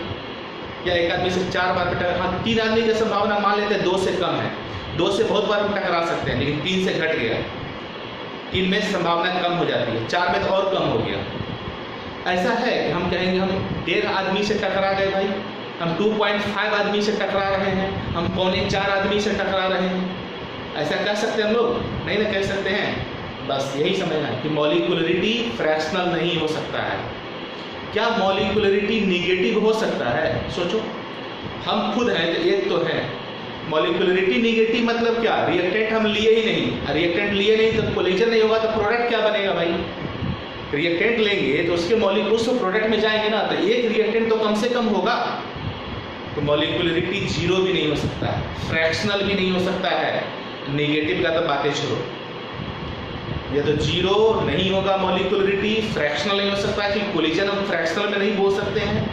या एक आदमी से 4 बार में टकरा? हाँ, 3 आदमी की संभावना मान लेते हैं 2 से कम है, 2 से बहुत बार हम टकरा सकते हैं, लेकिन 3 से घट गया, 3 में संभावना कम हो जाती है, 4 में तो और कम हो गया। ऐसा है कि हम कहेंगे हम 1.5 आदमी से टकरा गए भाई, हम 2.5 आदमी से टकरा रहे हैं, हम 3.25 आदमी से टकरा रहे हैं, ऐसा कह सकते हैं हम लोग? नहीं ना कह सकते हैं। बस यही समझना है कि मॉलिक्यूलरिटी फ्रैक्शनल नहीं हो सकता है। क्या मॉलिक्यूलरिटी निगेटिव हो सकता है? सोचो, हम खुद हैं तो एक तो है, मॉलिक्यूलरिटी निगेटिव मतलब क्या? रिएक्टेंट हम लिए ही नहीं, रिएक्टेंट लिए नहीं तो कोलिजन नहीं होगा, तो प्रोडक्ट क्या बनेगा भाई? रिएक्टेंट लेंगे तो उसके मॉलिक्यूल्स तो प्रोडक्ट में जाएंगे ना, तो एक रिएक्टेंट तो कम से कम होगा। तो मॉलिक्यूलरिटी 0 भी नहीं हो सकता है, फ्रैक्शनल भी नहीं हो सकता है, निगेटिव का तो बातें छोड़ो। ये तो 0 नहीं होगा मॉलिक्यूलरिटी, फ्रैक्शनल नहीं हो सकता है कि कोलिजन हम फ्रैक्शनल में नहीं बोल सकते हैं।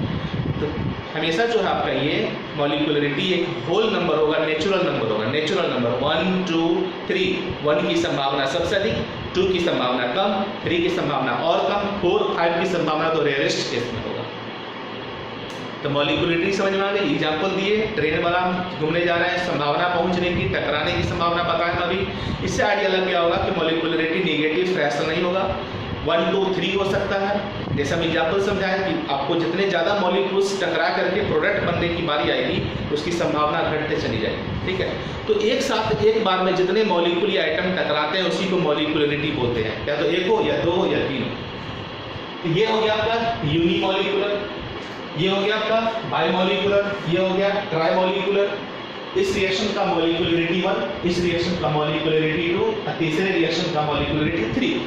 तो हमेशा जो है आपका ये मॉलिक्यूलरिटी एक होल नंबर होगा, नेचुरल नंबर होगा, नेचुरल नंबर 1 2 3। 1 की संभावना सबसे अधिक, 2 की संभावना कम, 3 की संभावना और कम, 4 5 की संभावना तो रेयरेस्ट केस में होगा। तो मॉलिक्यूलरिटी समझ में आ गई। एग्जाम्पल दिए, ट्रेन वाला घूमने जा रहे हैं, संभावना पहुंचने की, टकराने की संभावना बताएं अभी। इससे आइडिया लग गया होगा कि मॉलिक्यूलरिटी निगेटिव फ्रैक्शनल नहीं होगा, 1 2 3 हो सकता है। जैसा हम एग्जाम्पल समझाया कि आपको जितने ज़्यादा मॉलिक्यूल्स टकरा करके प्रोडक्ट बनने की बारी आएगी उसकी संभावना घटते चली जाएगी, ठीक है। तो एक साथ एक बार में जितने मॉलिक्यूल या आइटम टकराते हैं उसी को मॉलिक्यूलरिटी बोलते हैं, या तो 1 हो या 2 हो या 3 हो। तो ये हो गया आपका यूनिमॉलिक्यूलर, ये हो गया आपका बाइमॉलिक्यूलर, ये हो गया ट्राइमॉलिक्यूलर। इस रिएक्शन का मॉलिक्यूलरिटी 1, इस रिएक्शन का मॉलिक्यूलरिटी 2 और तीसरे रिएक्शन का मॉलिक्यूलरिटी 3।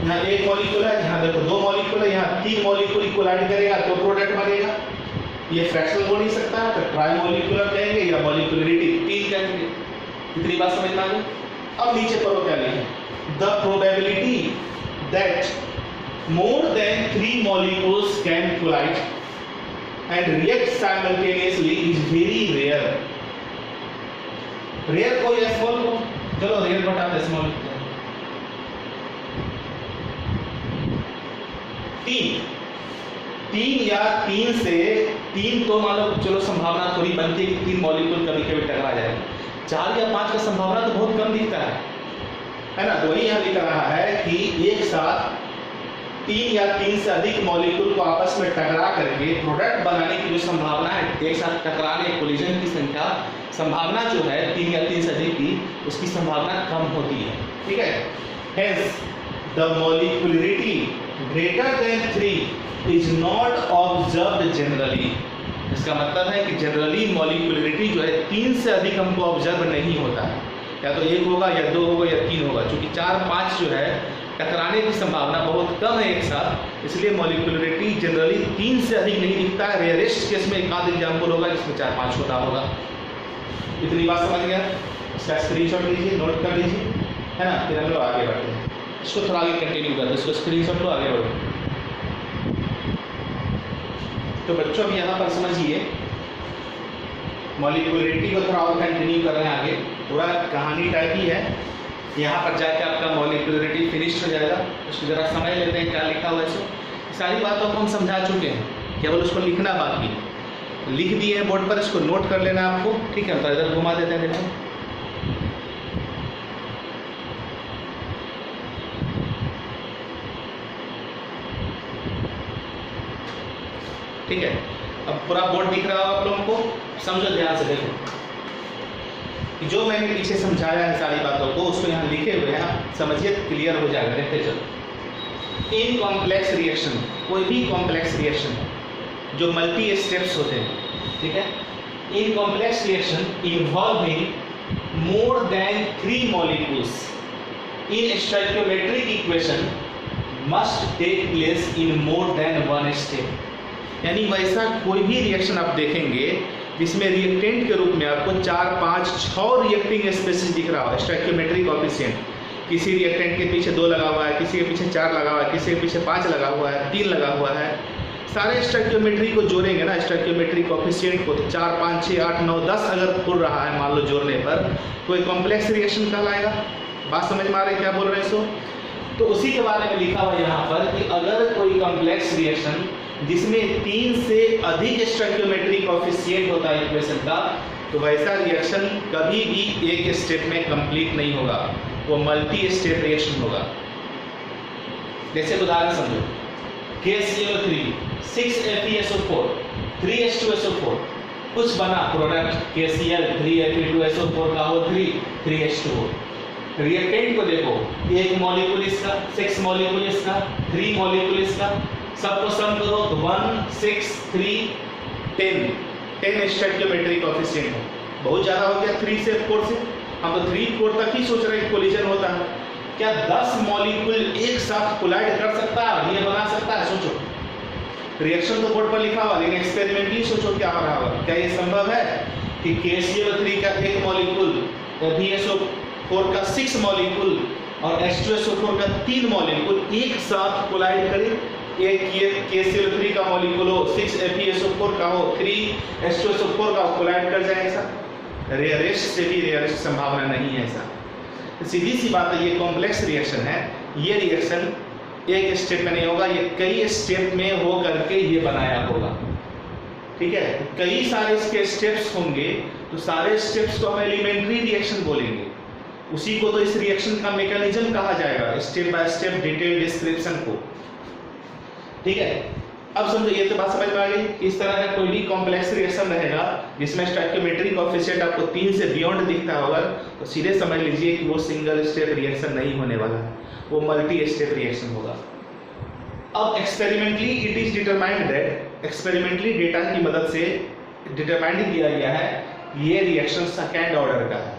यहाँ 1 मॉलिक्यूल है, यहाँ देखो 2 मॉलिक्यूल है, यहाँ 3 मॉलिक्यूल कोलाइड करेगा तो प्रोडक्ट बनेगा। ये फ्रैक्शनल हो नहीं सकता, तो ट्राइमॉलिक्यूलर कहेंगे या मॉलिक्यूलरिटी 3 कहेंगे। इतनी बात समझ में आ गई। अब नीचे पढ़ो क्या लिखा है, the probability that more than 3 molecules can collide and react simultaneously is very rare। Rare को या स्मॉल को, चलो रेयर बटा दे स्मॉल। 3 या 3 से 3 तो मान लो, चलो संभावना थोड़ी बनती है कि 3 मॉलिक्यूल कभी कभी टकरा जाएगा। 4 या 5 का संभावना तो बहुत कम दिखता है ना। तो वही यहाँ लिख रहा है कि एक साथ तीन या तीन से अधिक मॉलिक्यूल को आपस में टकरा करके प्रोडक्ट बनाने की जो संभावना है, एक साथ टकराने कोलिजन की संभावना जो है तीन या तीन से अधिक की, उसकी संभावना कम होती है। ठीक है, hence the molecularity greater then 3 is not observed generally. इसका मतलब है कि जनरली मॉलिक्यूलरिटी जो है 3 से अधिक हमको ऑब्जर्व नहीं होता है, या तो 1 होगा या 2 होगा या 3 होगा, क्योंकि 4-5 जो है टकराने की संभावना बहुत कम है एक साथ, इसलिए मॉलिक्यूलरिटी जनरली 3 से अधिक नहीं दिखता है। रेयरेस्ट केस में एक आध एग्जाम्पल होगा जिसमें 4-5 होता होगा। इतनी बात समझ गया? इसका स्क्रीनशॉट लीजिए, नोट कर लीजिए, है ना, फिर हम लोग आगे बढ़ते हैं। इसको थोड़ा आगे कंटिन्यू करते हैं, इसको स्क्रीनशॉट लो, आगे बढ़ो। तो बच्चों अब यहाँ पर समझिए, मॉलिक्यूलरिटी को थोड़ा और कंटिन्यू कर रहे हैं आगे, थोड़ा कहानी टाइप ही है। यहाँ पर जाके आपका मॉलिक्यूलरिटी फिनिश हो जाएगा। उसको जरा समझ लेते हैं क्या लिखा हुआ है। इसको सारी बातों को हम समझा चुके हैं, केवल उसको लिखना बाकी, लिख दिए हैं बोर्ड पर, इसको नोट कर लेना आपको। ठीक है, तो इधर घुमा देते हैं, देखो ठीक है। अब पूरा बोर्ड दिख रहा हो आप लोगों को, समझो ध्यान से, देखो जो मैंने पीछे समझाया है सारी बातों को, उसको यहाँ लिखे हुए हैं, आप समझिए, क्लियर हो जाएगा। देखते चलो, इन कॉम्प्लेक्स रिएक्शन, कोई भी कॉम्प्लेक्स रिएक्शन जो मल्टी स्टेप्स होते हैं, ठीक है, in complex reaction involving more than 3 molecules in stoichiometric equation must take place in more than 1 step. यानी वैसा कोई भी रिएक्शन आप देखेंगे जिसमें रिएक्टेंट के रूप में आपको 4, 5, 6 रिएक्टिंग स्पीशीज दिख रहा है, स्टोइकियोमेट्रिक कोएफिशिएंट, किसी रिएक्टेंट के पीछे 2 लगा हुआ है, किसी के पीछे 4 लगा हुआ है, किसी के पीछे 5 लगा हुआ है, 3 लगा हुआ है, सारे स्टोइकियोमेट्री को जोड़ेंगे ना, स्टोइकियोमेट्रिक कोएफिशिएंट को, तो 4, 5, 6, 8, 9, 10 अगर खुल रहा है मान लो जोड़ने पर, तो एक कॉम्प्लेक्स रिएक्शन कहलाएगा। बात समझ में आ रही है क्या बोल रहे हैं? सो तो उसी के बारे में लिखा हुआ यहाँ पर कि अगर कोई कॉम्प्लेक्स रिएक्शन जिसमें 3 से अधिक स्टोइकियोमेट्रिक कोएफिशिएंट होता है इक्वेशन का, तो वैसा रिएक्शन कभी भी एक स्टेप में कंप्लीट नहीं होगा, वो मल्टी स्टेप रिएक्शन होगा। जैसे उदाहरण समझो, KCl3 6FeSO4 3H2SO4, कुछ बना प्रोडक्ट KCl 3Fe2SO4 का हो 3H2O। रिएक्टेंट को देखो, 1 मॉलिक्यूल इसका, 6 मॉलिक्यूल इसका, 3 मॉलिक्यूल इसका, सबको सम करो तो 1, 6, 3, 10 स्टोइकियोमेट्रिक कोएफिशिएंट है। बहुत ज़्यादा हो गया 3 से 4 से, हम तो 3, 4 तक ही सोच रहे हैं कोलिजन होता है। क्या 10 मॉलिक्यूल एक साथ कोलाइड कर सकता है, ये बना सकता है? सोचो, रिएक्शन तो बोर्ड पर लिखा हुआ, लेकिन एक्सपेरिमेंटली सोचो क्या हो रहा होगा। क्या ये संभव है कि KCl3 का 1 मॉलिक्यूल, FeSO4 का 6 मॉलिक्यूल और H2SO4 का 3 मॉलिक्यूल एक साथ कोलाइड करें? एक ये KCl3 का मॉलिक्यूल हो, 6FeSO4 का हो, 3H2SO4 का कोलाइड कर जाए, ऐसा रेयरेस्ट से भी रेयरेस्ट संभावना नहीं है ऐसा। तो सीधी सी बात है, ये कॉम्प्लेक्स रिएक्शन है, ये रिएक्शन एक स्टेप में नहीं होगा, ये कई स्टेप में हो करके ये बनाया होगा। ठीक है, तो कई सारे इसके स्टेप्स होंगे, तो सारे स्टेप्स को हम एलिमेंट्री रिएक्शन बोलेंगे, उसी को तो इस रिएक्शन का मैकेनिज्म कहा जाएगा, step by step detail description को। ठीक है, अब समझो, ये तो बात समझ में आ गई। इस तरह का कोई भी कॉम्प्लेक्स रिएक्शन रहेगा जिसमें स्टोइकियोमेट्रिक कोएफिशिएंट आपको 3 से बियॉन्ड दिखता होगा, तो सीधे समझ लीजिए कि वो सिंगल स्टेप रिएक्शन नहीं होने वाला है, वो मल्टी स्टेप रिएक्शन होगा। अब experimentally it is determined that, experimentally data की मदद से डिटरमाइंड किया गया है ये रिएक्शन सेकेंड ऑर्डर का है,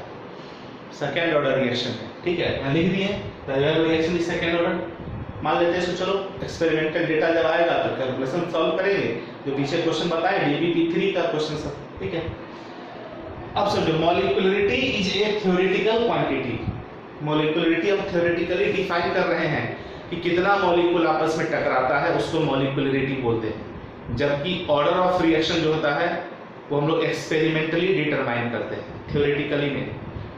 सेकेंड ऑर्डर रिएक्शन है। ठीक है, लिख दिए रिएक्शन इज सेकेंड ऑर्डर, मान लेते हैं इसको। चलो, एक्सपेरिमेंटल डेटा जब आएगा तो कैलकुलेशन सॉल्व करेंगे, जो पीछे क्वेश्चन बताए DBP3 का क्वेश्चन सब। ठीक है, अब समझो, molecularity is a theoretical quantity. Molecularity हम थ्योरेटिकली डिफाइन कर रहे हैं कि कितना मॉलिक्यूल आपस में टकराता है, उसको मॉलिक्यूलरिटी बोलते हैं। जबकि ऑर्डर ऑफ रिएक्शन जो होता है वो हम लोग एक्सपेरिमेंटली डिटरमाइन करते हैं, थ्योरेटिकली नहीं,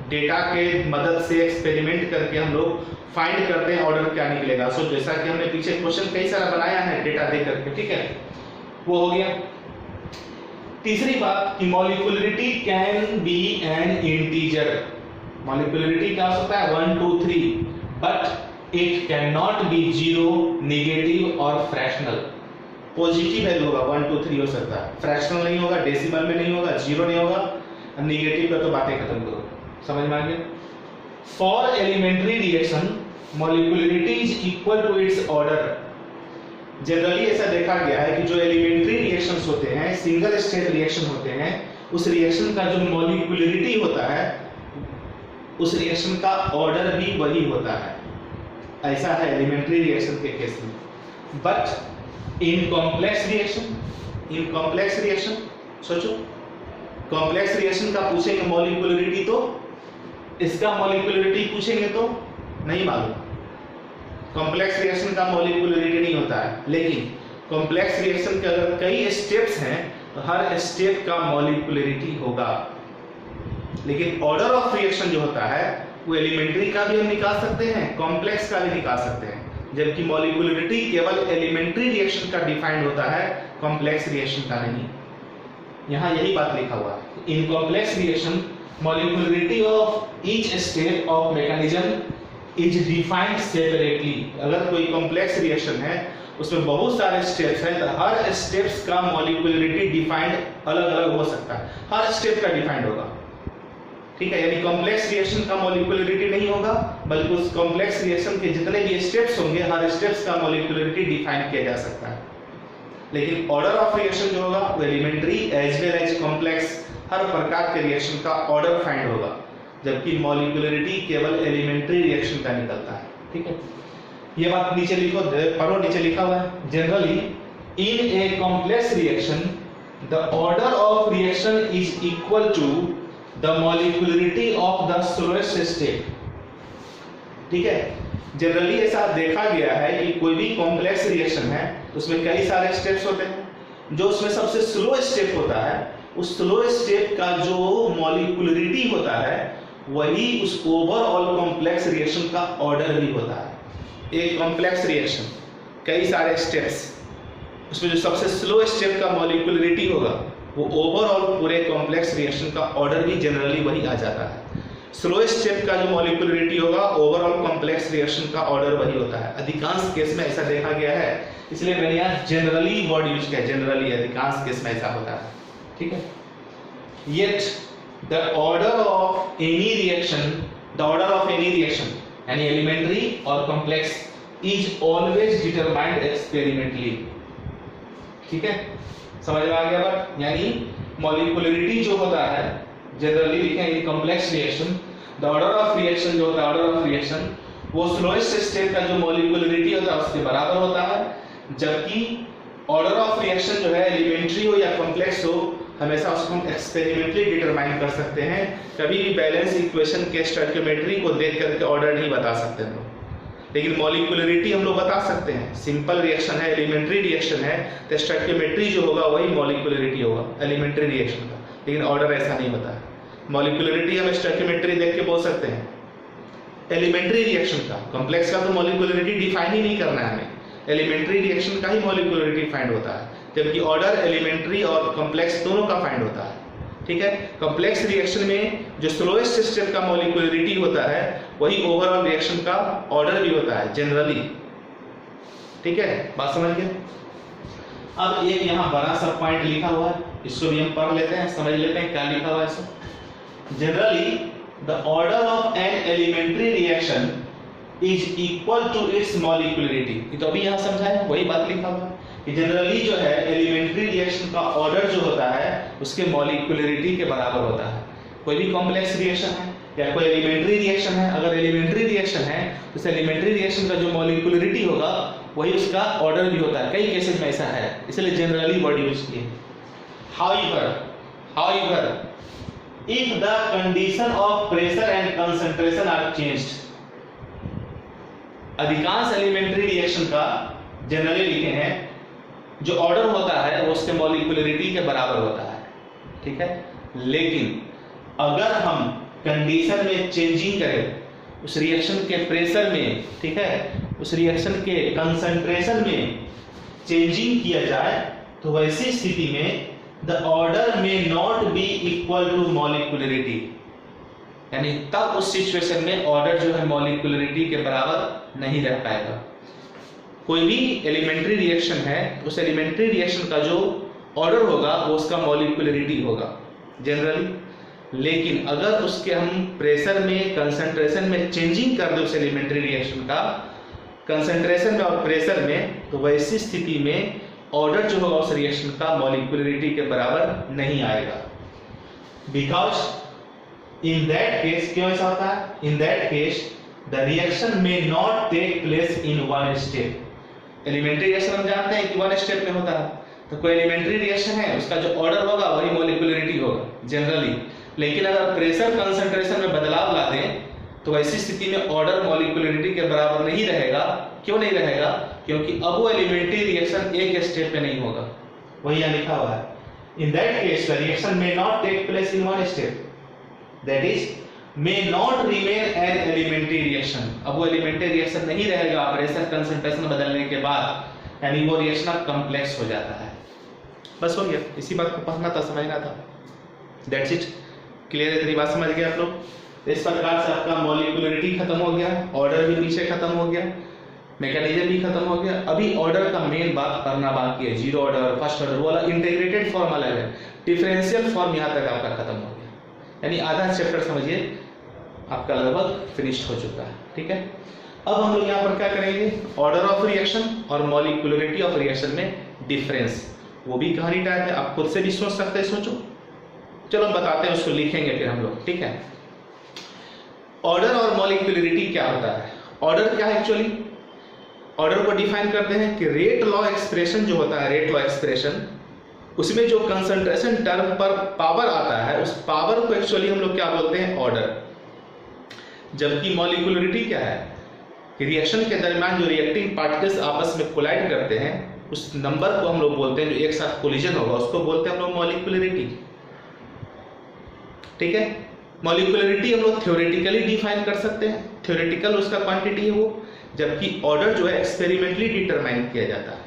डेटा के मदद से एक्सपेरिमेंट करके हम लोग फाइंड करते हैं ऑर्डर क्या निकलेगा। सो जैसा कि हमने पीछे क्वेश्चन कई सारा बनाया है डेटा दे करके, ठीक है, वो हो गया। तीसरी बात कि molecularity can be N integer. Molecularity क्या हो सकता है? 1, 2, 3, but it can not be zero, negative और फ्रैक्शनल। पॉजिटिव वैल्यू होगा 1 2 3 हो सकता है, फ्रैक्शनल नहीं होगा, डेसिमल में नहीं होगा, जीरो नहीं होगा, नेगेटिव का तो बातें खत्म करो। समझ में आ गया? For elementary reaction molecularity is equal to its order. Generally ऐसा देखा गया है कि जो एलिमेंट्री रिएक्शंस होते हैं, सिंगल स्टेट रिएक्शन होते हैं, उस रिएक्शन का जो मॉलिक्यूलरिटी होता है उस रिएक्शन का ऑर्डर भी वही होता है। ऐसा है एलिमेंट्री रिएक्शन के केस में। बट इन कॉम्प्लेक्स रिएक्शन सोचो, कॉम्प्लेक्स रिएक्शन का पूछेंगे मॉलिक्यूलरिटी तो इसका मॉलिक्यूलरिटी पूछेंगे तो नहीं मालूम। कॉम्प्लेक्स रिएक्शन का मॉलिक्यूलरिटी नहीं होता है, लेकिन कॉम्प्लेक्स रिएक्शन के अगर कई स्टेप्स हैं तो हर स्टेप का मॉलिक्यूलरिटी होगा। लेकिन ऑर्डर ऑफ रिएक्शन जो होता है वो एलिमेंट्री का भी हम निकाल सकते हैं, कॉम्प्लेक्स का भी निकाल सकते हैं, जबकि मॉलिक्यूलरिटी केवल एलिमेंट्री रिएक्शन का डिफाइंड होता है, कॉम्प्लेक्स रिएक्शन का नहीं। यहाँ यही बात लिखा हुआ है। In complex reaction molecularity of each step of mechanism is defined separately. अगर कोई कॉम्प्लेक्स रिएक्शन है उसमें बहुत सारे स्टेप्स हैं तो हर स्टेप्स का मॉलिक्यूलरिटी डिफाइंड अलग अलग हो सकता है, हर स्टेप का डिफाइंड होगा। ठीक है, यानी कॉम्प्लेक्स रिएक्शन का मॉलिक्यूलरिटी नहीं होगा, बल्कि उस कॉम्प्लेक्स रिएक्शन के जितने भी स्टेप्स होंगे हर स्टेप्स का मॉलिक्यूलरिटी डिफाइन किया जा सकता है। लेकिन ऑर्डर ऑफ रिएक्शन जो होगा वो elementary as well as complex हर प्रकार के रिएक्शन का ऑर्डर फाइंड होगा, जबकि मॉलिक्यूलरिटी केवल एलिमेंट्री रिएक्शन का निकलता है। ठीक है, ये बात नीचे लिखो, पढ़ो, नीचे लिखा हुआ है। Generally in a complex reaction the order of reaction is equal to the molecularity of the slowest step. ठीक है, जनरली ऐसा देखा गया है कि कोई भी कॉम्प्लेक्स रिएक्शन है उसमें कई सारे स्टेप्स होते हैं, जो उसमें सबसे स्लो स्टेप होता है उस स्लो स्टेप का जो मॉलिक्यूलरिटी होता है वही उस ओवरऑल कॉम्प्लेक्स रिएक्शन का ऑर्डर भी होता है। एक कॉम्प्लेक्स रिएक्शन कई सारे स्टेप्स, उसमें जो सबसे स्लो स्टेप का मॉलिक्यूलरिटी होगा वो ओवरऑल पूरे कॉम्प्लेक्स रिएक्शन का ऑर्डर भी जनरली वही आ जाता है। स्लो स्टेप का जो मॉलिक्यूलरिटी होगा ओवरऑल कॉम्प्लेक्स रिएक्शन का ऑर्डर वही होता है। अधिकांश केस में ऐसा देखा गया है, इसलिए मैंने यहाँ जनरली वर्ड यूज किया, जनरली अधिकांश केस में ऐसा होता है। ठीक है, yet the order of any reaction यानी एलिमेंट्री और complex is always determined experimentally. ठीक है, समझ में आ गया बात? यानी मॉलिक्यूलरिटी जो होता है जनरली लिखें in complex reaction, the order of reaction जो होता है ऑर्डर ऑफ रिएक्शन वो स्लोएस्ट स्टेप का जो मॉलिक्यूलरिटी होता है उसके बराबर होता है, जबकि ऑर्डर ऑफ रिएक्शन जो है एलिमेंट्री हो या कॉम्प्लेक्स हो हमेशा उसको हम एक्सपेरिमेंटली डिटरमाइन कर सकते हैं। कभी भी बैलेंस इक्वेशन के स्टोइकियोमेट्री को देख करके ऑर्डर नहीं बता सकते हम लोग, लेकिन मॉलिक्यूलरिटी हम लोग बता सकते हैं। सिंपल रिएक्शन है, एलिमेंट्री रिएक्शन है, तो स्टोइकियोमेट्री जो होगा वही मॉलिक्यूलरिटी होगा एलिमेंट्री रिएक्शन का, लेकिन ऑर्डर ऐसा नहीं होता है। मॉलिक्यूलरिटी हम स्टोइकियोमेट्री देख के बोल सकते हैं, एलिमेंट्री रिएक्शन का, कॉम्प्लेक्स का तो मॉलिक्यूलरिटी डिफाइन ही नहीं करना है हमें, एलिमेंट्री रिएक्शन का ही मॉलिक्यूलरिटी फाइंड होता है, जबकि ऑर्डर एलिमेंट्री और कॉम्प्लेक्स दोनों का फाइंड होता है। ठीक है, कॉम्प्लेक्स रिएक्शन में जो स्लोएस्ट स्टेप का मॉलिक्यूलरिटी होता है वही ओवरऑल रिएक्शन का ऑर्डर भी होता है जनरली। ठीक है, बात समझ गए? अब एक यहाँ बड़ा सा पॉइंट लिखा हुआ है, इसको भी हम पढ़ लेते हैं, समझ लेते हैं क्या लिखा हुआ है इसमें। Generally the order of an elementary reaction is equal to its molecularity. तो अभी यहाँ समझा है, वही बात लिखा हुआ है कि जनरली जो है एलिमेंट्री रिएक्शन का ऑर्डर जो होता है उसके मॉलिक्यूलरिटी के बराबर होता है। कोई भी कॉम्प्लेक्स रिएक्शन है या कोई एलिमेंट्री रिएक्शन है, अगर एलिमेंट्री रिएक्शन है तो उस एलिमेंट्री रिएक्शन का जो मॉलिक्यूलरिटी होगा वही उसका ऑर्डर भी होता है। कई केसेस में ऐसा है, इसलिए जनरली वर्ड यूज किए। However, if the condition of pressure and concentration are changed, अधिकांश एलिमेंट्री रिएक्शन का जनरली लिखे हैं जो ऑर्डर होता है वो उसके मॉलिक्यूलरिटी के बराबर होता है। ठीक है, लेकिन अगर हम कंडीशन में चेंजिंग करें, उस रिएक्शन के प्रेशर में, ठीक है, उस रिएक्शन के कंसंट्रेशन में चेंजिंग किया जाए तो वैसी स्थिति में the order may not be equal to molecularity. यानी तब उस सिचुएशन में ऑर्डर जो है मॉलिक्यूलरिटी के बराबर नहीं रह पाएगा। कोई भी एलिमेंट्री रिएक्शन है, उस एलिमेंट्री रिएक्शन का जो ऑर्डर होगा वो उसका मॉलिक्यूलरिटी होगा जनरली। लेकिन अगर उसके हम प्रेशर में, कंसंट्रेशन में चेंजिंग कर दें उस एलिमेंट्री रिएक्शन का कंसंट्रेशन में और प्रेशर में, तो वैसी स्थिति में ऑर्डर जो होगा उस रिएक्शन का मॉलिक्यूलरिटी के बराबर नहीं आएगा। बिकॉज इन दैट केस, क्यों ऐसा होता है? In that case the reaction may not take place in one step. Elementary reaction हम जानते हैं कि वन स्टेप में होता है, तो कोई एलिमेंट्री रिएक्शन है उसका जो ऑर्डर होगा वही मॉलिक्यूलरिटी होगा जनरली। लेकिन अगर प्रेशर कंसंट्रेशन में बदलाव ला दें तो ऐसी स्थिति में ऑर्डर मॉलिक्यूलरिटी के बराबर नहीं रहेगा। क्यों नहीं रहेगा? क्योंकि अब वो एलिमेंट्री रिएक्शन एक स्टेप पे नहीं होगा। वही यहाँ लिखा हुआ है, in that case the reaction may not take place in one step, that is may not remain an elementary reaction। अब वो elementary reaction नहीं रहेगा प्रेशर कंसंट्रेशन बदलने के बाद, यानी वो रिएक्शन अब कॉम्प्लेक्स हो जाता है। बस हो गया, इसी बात को पढ़ना था, समझना था। That's it. क्लियर है? तेरी बात समझ गए आप लोग? इस प्रकार से आपका मॉलिक्यूलरिटी खत्म हो गया, ऑर्डर भी पीछे खत्म हो गया, मैकेनिज्म भी खत्म हो गया। अभी ऑर्डर का मेन बात करना बाकी है, जीरो ऑर्डर, फर्स्ट ऑर्डर, वो वाला इंटीग्रेटेड फॉर्म अलग है, डिफरेंशियल फॉर्म यहाँ तक आपका खत्म हो गया। यानी आधा चैप्टर समझिए आपका लगभग फिनिश्ड हो चुका है। ठीक है, अब हम लोग यहाँ पर क्या करेंगे? ऑर्डर ऑफ रिएक्शन और मॉलिक्यूलरिटी ऑफ रिएक्शन में डिफरेंस, वो भी कहानी टाइप है, आप खुद से भी सोच सकते हैं, सोचो। चलो हम बताते हैं, उसको लिखेंगे फिर हम लोग। ठीक है, ऑर्डर और मॉलिक्यूलरिटी क्या होता है? ऑर्डर क्या है एक्चुअली? ऑर्डर को डिफाइन करते हैं कि रेट लॉ एक्सप्रेशन जो होता है, रेट लॉ एक्सप्रेशन, उसमें जो कंसंट्रेशन टर्म पर पावर आता है, उस पावर को एक्चुअली हम लोग क्या बोलते हैं? ऑर्डर। जबकि मॉलिक्यूलरिटी क्या है? रिएक्शन के दरमियान जो रिएक्टिंग पार्टिकल्स आपस में कोलाइड करते हैं, उस नंबर को हम लोग बोलते हैं, जो एक साथ कोलिजन होगा उसको बोलते हैं हम लोग मॉलिक्यूलरिटी। ठीक है, मॉलिक्यूलरिटी हम लोग थ्योरेटिकली डिफाइन कर सकते हैं, थ्योरेटिकल उसका क्वांटिटी है वो, जबकि ऑर्डर जो है एक्सपेरिमेंटली डिटरमाइन किया जाता है।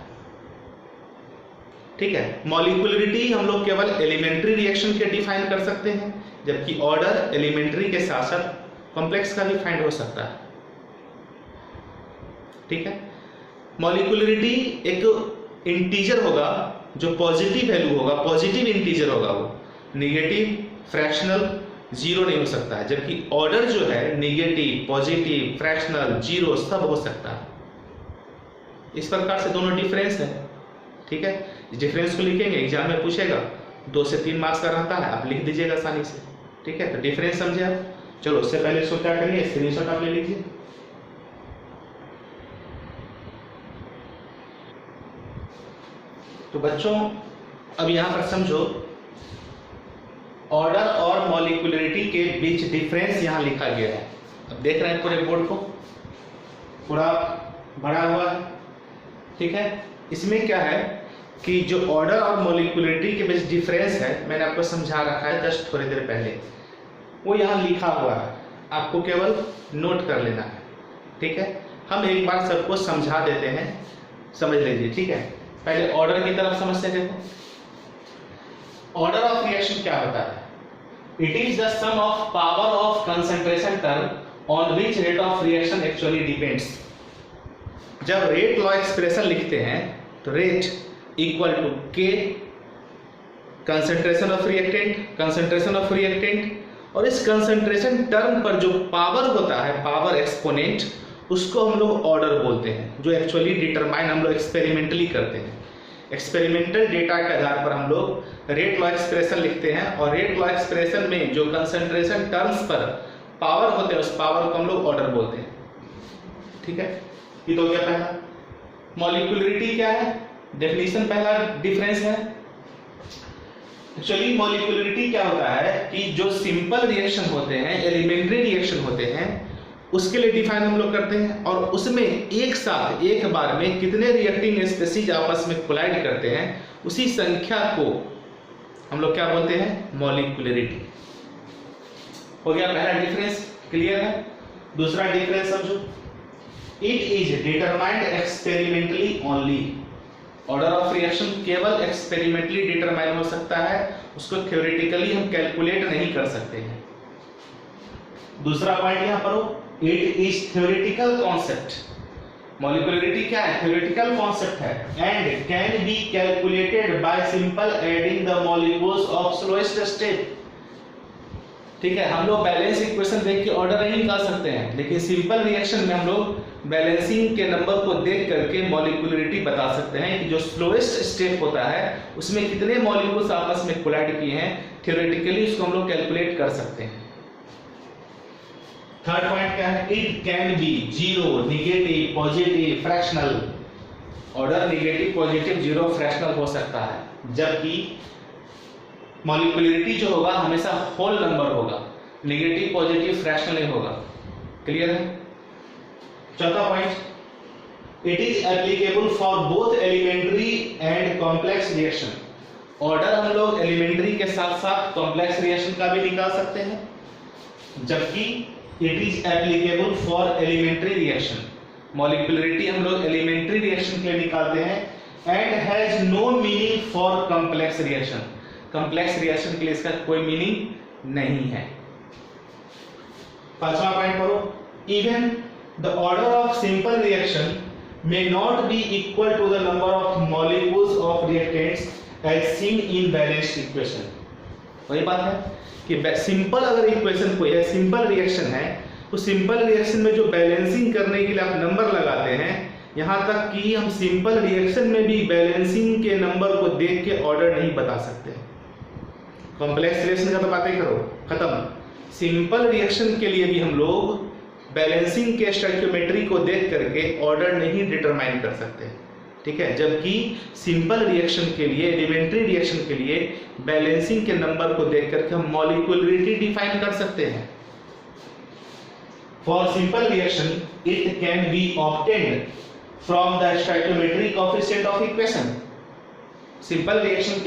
ठीक है, मॉलिक्यूलरिटी हम लोग केवल एलिमेंट्री रिएक्शन के डिफाइन कर सकते हैं, जबकि ऑर्डर एलिमेंट्री के साथ साथ कॉम्प्लेक्स का भी फाइंड हो सकता है। ठीक है, मॉलिक्यूलरिटी एक इंटीजर होगा जो पॉजिटिव वैल्यू होगा, पॉजिटिव इंटीजर होगा, वो नेगेटिव, फ्रैक्शनल, जीरो नहीं हो सकता है। जबकि ऑर्डर जो है नेगेटिव, पॉजिटिव, फ्रैक्शनल, जीरो सब हो सकता है। इस प्रकार से दोनों डिफरेंस है। ठीक है, इस डिफरेंस को लिखेंगे, एग्जाम में पूछेगा, 2 से 3 मार्क्स का रहता है, आप लिख दीजिएगा आसानी से। ठीक है, तो डिफरेंस समझे आप। चलो उससे पहले इसको क्या करिए, स्क्रीनशॉट आप ले लीजिए। तो बच्चों अब यहां पर समझो, ऑर्डर और मॉलिक्यूलरिटी के बीच डिफरेंस यहां लिखा गया है। अब देख रहे हैं पूरे बोर्ड को, पूरा भरा हुआ है। ठीक है, इसमें क्या है कि जो ऑर्डर और मॉलिक्यूलरिटी के बीच डिफरेंस है, मैंने आपको समझा रखा है जस्ट थोड़ी देर पहले, वो यहाँ लिखा हुआ है, आपको केवल नोट कर लेना है। ठीक है, हम एक बार सबको समझा देते हैं, समझ लीजिए। ठीक है, पहले ऑर्डर की तरफ समझते देखो। ऑर्डर ऑफ रिएक्शन क्या होता है? It is the sum of power of concentration term on which rate of reaction actually depends. जब रेट लॉ एक्सप्रेशन लिखते हैं तो rate equal to k concentration of reactant, और इस कंसंट्रेशन टर्म पर जो पावर होता है, पावर एक्सपोनेंट, उसको हम लोग ऑर्डर बोलते हैं, जो एक्चुअली डिटरमाइन हम लोग एक्सपेरिमेंटली करते हैं। एक्सपेरिमेंटल डेटा के आधार पर हम लोग रेट लॉ एक्सप्रेशन लिखते हैं, और रेट लॉ एक्सप्रेशन में जो कंसंट्रेशन टर्म्स पर पावर होते हैं, उस पावर को हम लोग ऑर्डर बोलते हैं। ठीक है, ये तो हो गया पहला। मॉलिक्यूलरिटी क्या है? डेफिनेशन पहला डिफरेंस है। एक्चुअली मॉलिक्यूलरिटी क्या होता है कि जो सिंपल रिएक्शन होते हैं, एलिमेंट्री रिएक्शन होते हैं, उसके लिए डिफाइन हम लोग करते हैं, और उसमें एक साथ एक बार में कितने रिएक्टिंग स्पीशीज आपस में कोलाइड करते हैं, उसी संख्या को हम लोग क्या बोलते हैं? मॉलिक्यूलरिटी। हो गया पहला डिफरेंस, क्लियर है। दूसरा डिफरेंस समझो, it is determined experimentally only. Order of reaction केवल एक्सपेरिमेंटली डिटरमाइन हो सकता है, उसको थ्योरेटिकली हम कैलकुलेट नहीं कर सकते हैं। दूसरा पॉइंट यहां पर हो, it is theoretical concept. Molecularity क्या है? थ्योरेटिकल कॉन्सेप्ट है and can be calculated by simple adding the molecules of slowest step. ठीक है, हम लोग बैलेंस इक्वेशन देख के ऑर्डर नहीं निकाल सकते हैं, लेकिन सिंपल रिएक्शन में हम लोग बैलेंसिंग के नंबर को देख करके मॉलिक्यूलरिटी बता सकते हैं कि जो स्लोएस्ट स्टेप होता है उसमें कितने मॉलिक्यूल्स आपस में कोलाइड किए हैं। थ्योरेटिकली इसको हम लोग कैलकुलेट कर सकते हैं। थर्ड पॉइंट क्या है? It can be zero, negative, positive, fractional. Order negative, positive, zero, fractional हो सकता है, जबकि मॉलिक्यूलरिटी जो होगा हमेशा होल नंबर होगा, नेगेटिव, पॉजिटिव, फ्रैक्शनल नहीं होगा। क्लियर है? चौथा point, it is applicable for both elementary and complex reaction. Order हम लोग एलिमेंट्री के साथ साथ कॉम्प्लेक्स रिएक्शन का भी निकाल सकते हैं, जबकि it is applicable for elementary reaction. Molecularity हम लोग एलिमेंट्री रिएक्शन के लिए निकालते हैं and has no meaning for complex reaction. Complex reaction के लिए इसका कोई मीनिंग नहीं है। पांचवा पॉइंट पढ़ो, even the order of simple reaction may not be equal to the number of molecules of reactants as seen in balanced equation। वही बात है कि सिंपल अगर इक्वेशन कोई है, सिंपल रिएक्शन है, तो सिंपल रिएक्शन में जो बैलेंसिंग करने के लिए आप नंबर लगाते हैं, यहां तक कि हम सिंपल रिएक्शन में भी बैलेंसिंग के नंबर को देख के ऑर्डर नहीं बता सकते। कॉम्प्लेक्स रिएक्शन का तो बातें करो, खत्म। सिंपल रिएक्शन के लिए भी हम लोग बैलेंसिंग के स्टोइकियोमेट्री को देख करके ऑर्डर नहीं डिटरमाइन कर सकते। ठीक है, जबकि सिंपल रिएक्शन के लिए, एलिमेंट्री रिएक्शन के लिए बैलेंसिंग के नंबर को देख करके हम मॉलिक्यूलरिटी डिफाइन कर सकते हैं। For simple reaction it can B obtained from the stoichiometry coefficient of equation. Simple reaction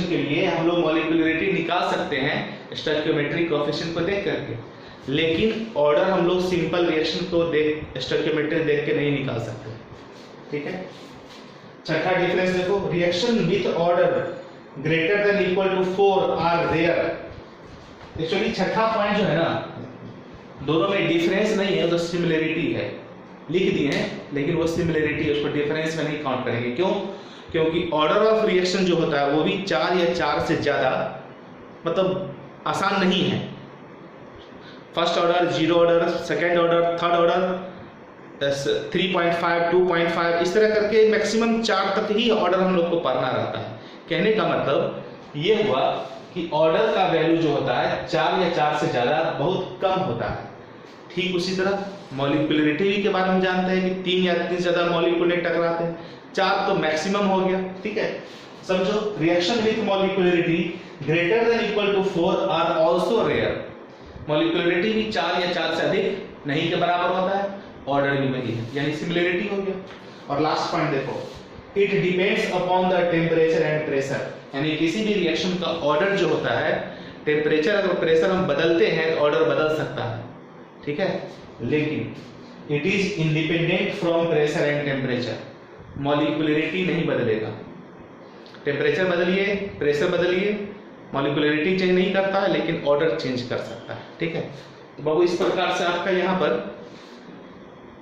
के लिए हम लोग मॉलिक्यूलरिटी निकाल सकते हैं स्टोइकियोमेट्री कोएफिशिएंट को देख करके, लेकिन ऑर्डर हम लोग सिंपल रिएक्शन को देख स्टोइकियोमेट्री देख के नहीं निकाल सकते। ठीक है, छठा डिफरेंस देखो, reaction with order greater than equal to 4 are rare. Actually छठा पॉइंट जो है ना, दोनों में डिफरेंस नहीं है, तो सिमिलरिटी है। लिख दिए हैं, लेकिन वो सिमिलरिटी है, उसको डिफरेंस में नहीं काउंट करेंगे। क्यों? क्योंकि ऑर्डर ऑफ रिएक्शन जो होता है वो भी 4 या 4 से ज्यादा मतलब आसान नहीं है। First order, zero order, second order, third order, 3.5, 2.5, इस तरह करके मैक्सिमम 4 तक ही ऑर्डर हम लोग को पढ़ना रहता है। कहने का मतलब ये हुआ कि ऑर्डर का वैल्यू जो होता है 4 या 4 से ज्यादा बहुत कम होता है। ठीक उसी तरह मॉलिक्यूलरिटी के बारे में जानते हैं कि 3 या 3 से ज्यादा मॉलिक्यूल टकराते हैं, 4 तो मैक्सिमम हो गया। ठीक है, समझो, reaction with molecularity greater than equal to 4 are also rare. Molecularity भी 4 या 4 से अधिक नहीं के बराबर होता है, ऑर्डर भी वही है, यानी सिमिलरिटी हो गया। और लास्ट पॉइंट देखो, it depends upon the temperature and pressure, यानी किसी भी रिएक्शन का ऑर्डर जो होता है, टेम्परेचर अगर प्रेशर हम बदलते हैं तो ऑर्डर बदल सकता है। ठीक है, लेकिन it is independent from pressure and temperature. Molecularity नहीं बदलेगा, टेम्परेचर बदलिए, प्रेशर बदलिए, मॉलिक्यूलरिटी चेंज नहीं करता है, लेकिन ऑर्डर चेंज कर सकता है। ठीक है, तो बाबू इस प्रकार से आपका यहाँ पर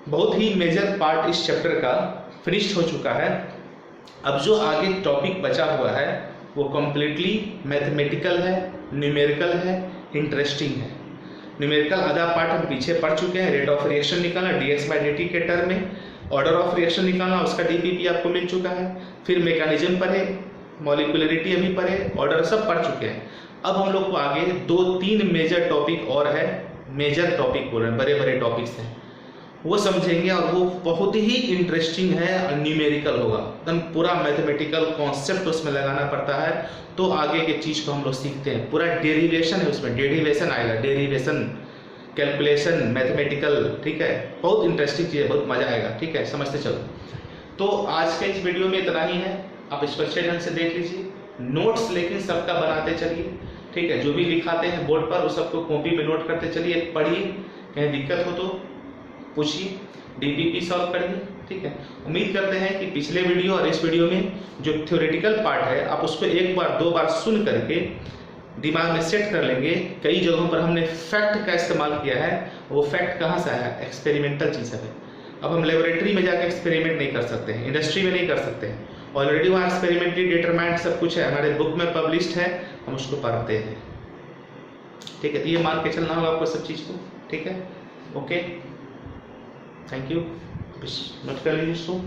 बहुत ही मेजर पार्ट इस चैप्टर का फिनिश्ड हो चुका है। अब जो आगे टॉपिक बचा हुआ है वो कंप्लीटली मैथमेटिकल है, न्यूमेरिकल है, इंटरेस्टिंग है। न्यूमेरिकल आधा पार्ट हम पीछे पढ़ चुके हैं, रेट ऑफ रिएक्शन निकालना dx/dt के टर्म में, ऑर्डर ऑफ रिएक्शन निकालना, उसका डीपीपी आपको मिल चुका है। फिर मैकेनिज्म पढ़े, मॉलिक्यूलरिटी अभी पढ़े, ऑर्डर सब पढ़ चुके हैं। अब हम लोग को आगे 2-3 मेजर टॉपिक और है, मेजर टॉपिक बोल रहे हैं, बड़े बड़े टॉपिक्स हैं, वो समझेंगे और वो बहुत ही इंटरेस्टिंग है और न्यूमेरिकल होगा, एकदम पूरा मैथमेटिकल कॉन्सेप्ट उसमें लगाना पड़ता है, तो आगे के चीज़ को हम लोग सीखते हैं। पूरा डेरिवेशन है उसमें, डेरिवेशन आएगा, डेरिवेशन, कैलकुलेशन, मैथमेटिकल। ठीक है, बहुत इंटरेस्टिंग चीज़ है, बहुत मजा आएगा। ठीक है, समझते चलो। तो आज के इस वीडियो में इतना ही है, आप इसको अच्छे ढंग से देख लीजिए, नोट्स लेकिन सबका बनाते चलिए। ठीक है, जो भी लिखाते हैं बोर्ड पर उस सबको कॉपी में नोट करते चलिए, पढ़िए, कहीं दिक्कत हो तो पूछिए, डीपीपी सॉल्व करिए। ठीक है, उम्मीद करते हैं कि पिछले वीडियो और इस वीडियो में जो थ्योरेटिकल पार्ट है आप उसको 1 बार 2 बार सुन करके दिमाग में सेट कर लेंगे। कई जगहों पर हमने फैक्ट का इस्तेमाल किया है, वो फैक्ट कहाँ से आया? एक्सपेरिमेंटल चीज़ है। अब हम लेबोरेटरी में जाकर एक्सपेरिमेंट नहीं कर सकते हैं, इंडस्ट्री में नहीं कर सकते हैं, ऑलरेडी वहाँ एक्सपेरिमेंटली डिटरमाइंड सब कुछ है, हमारे बुक में पब्लिश्ड है, हम उसको पढ़ते हैं। ठीक है, तो ये मान के चलना होगा आपको सब चीज़ को। ठीक है, ओके, थैंक यू, नोट कर लीजिए इसको।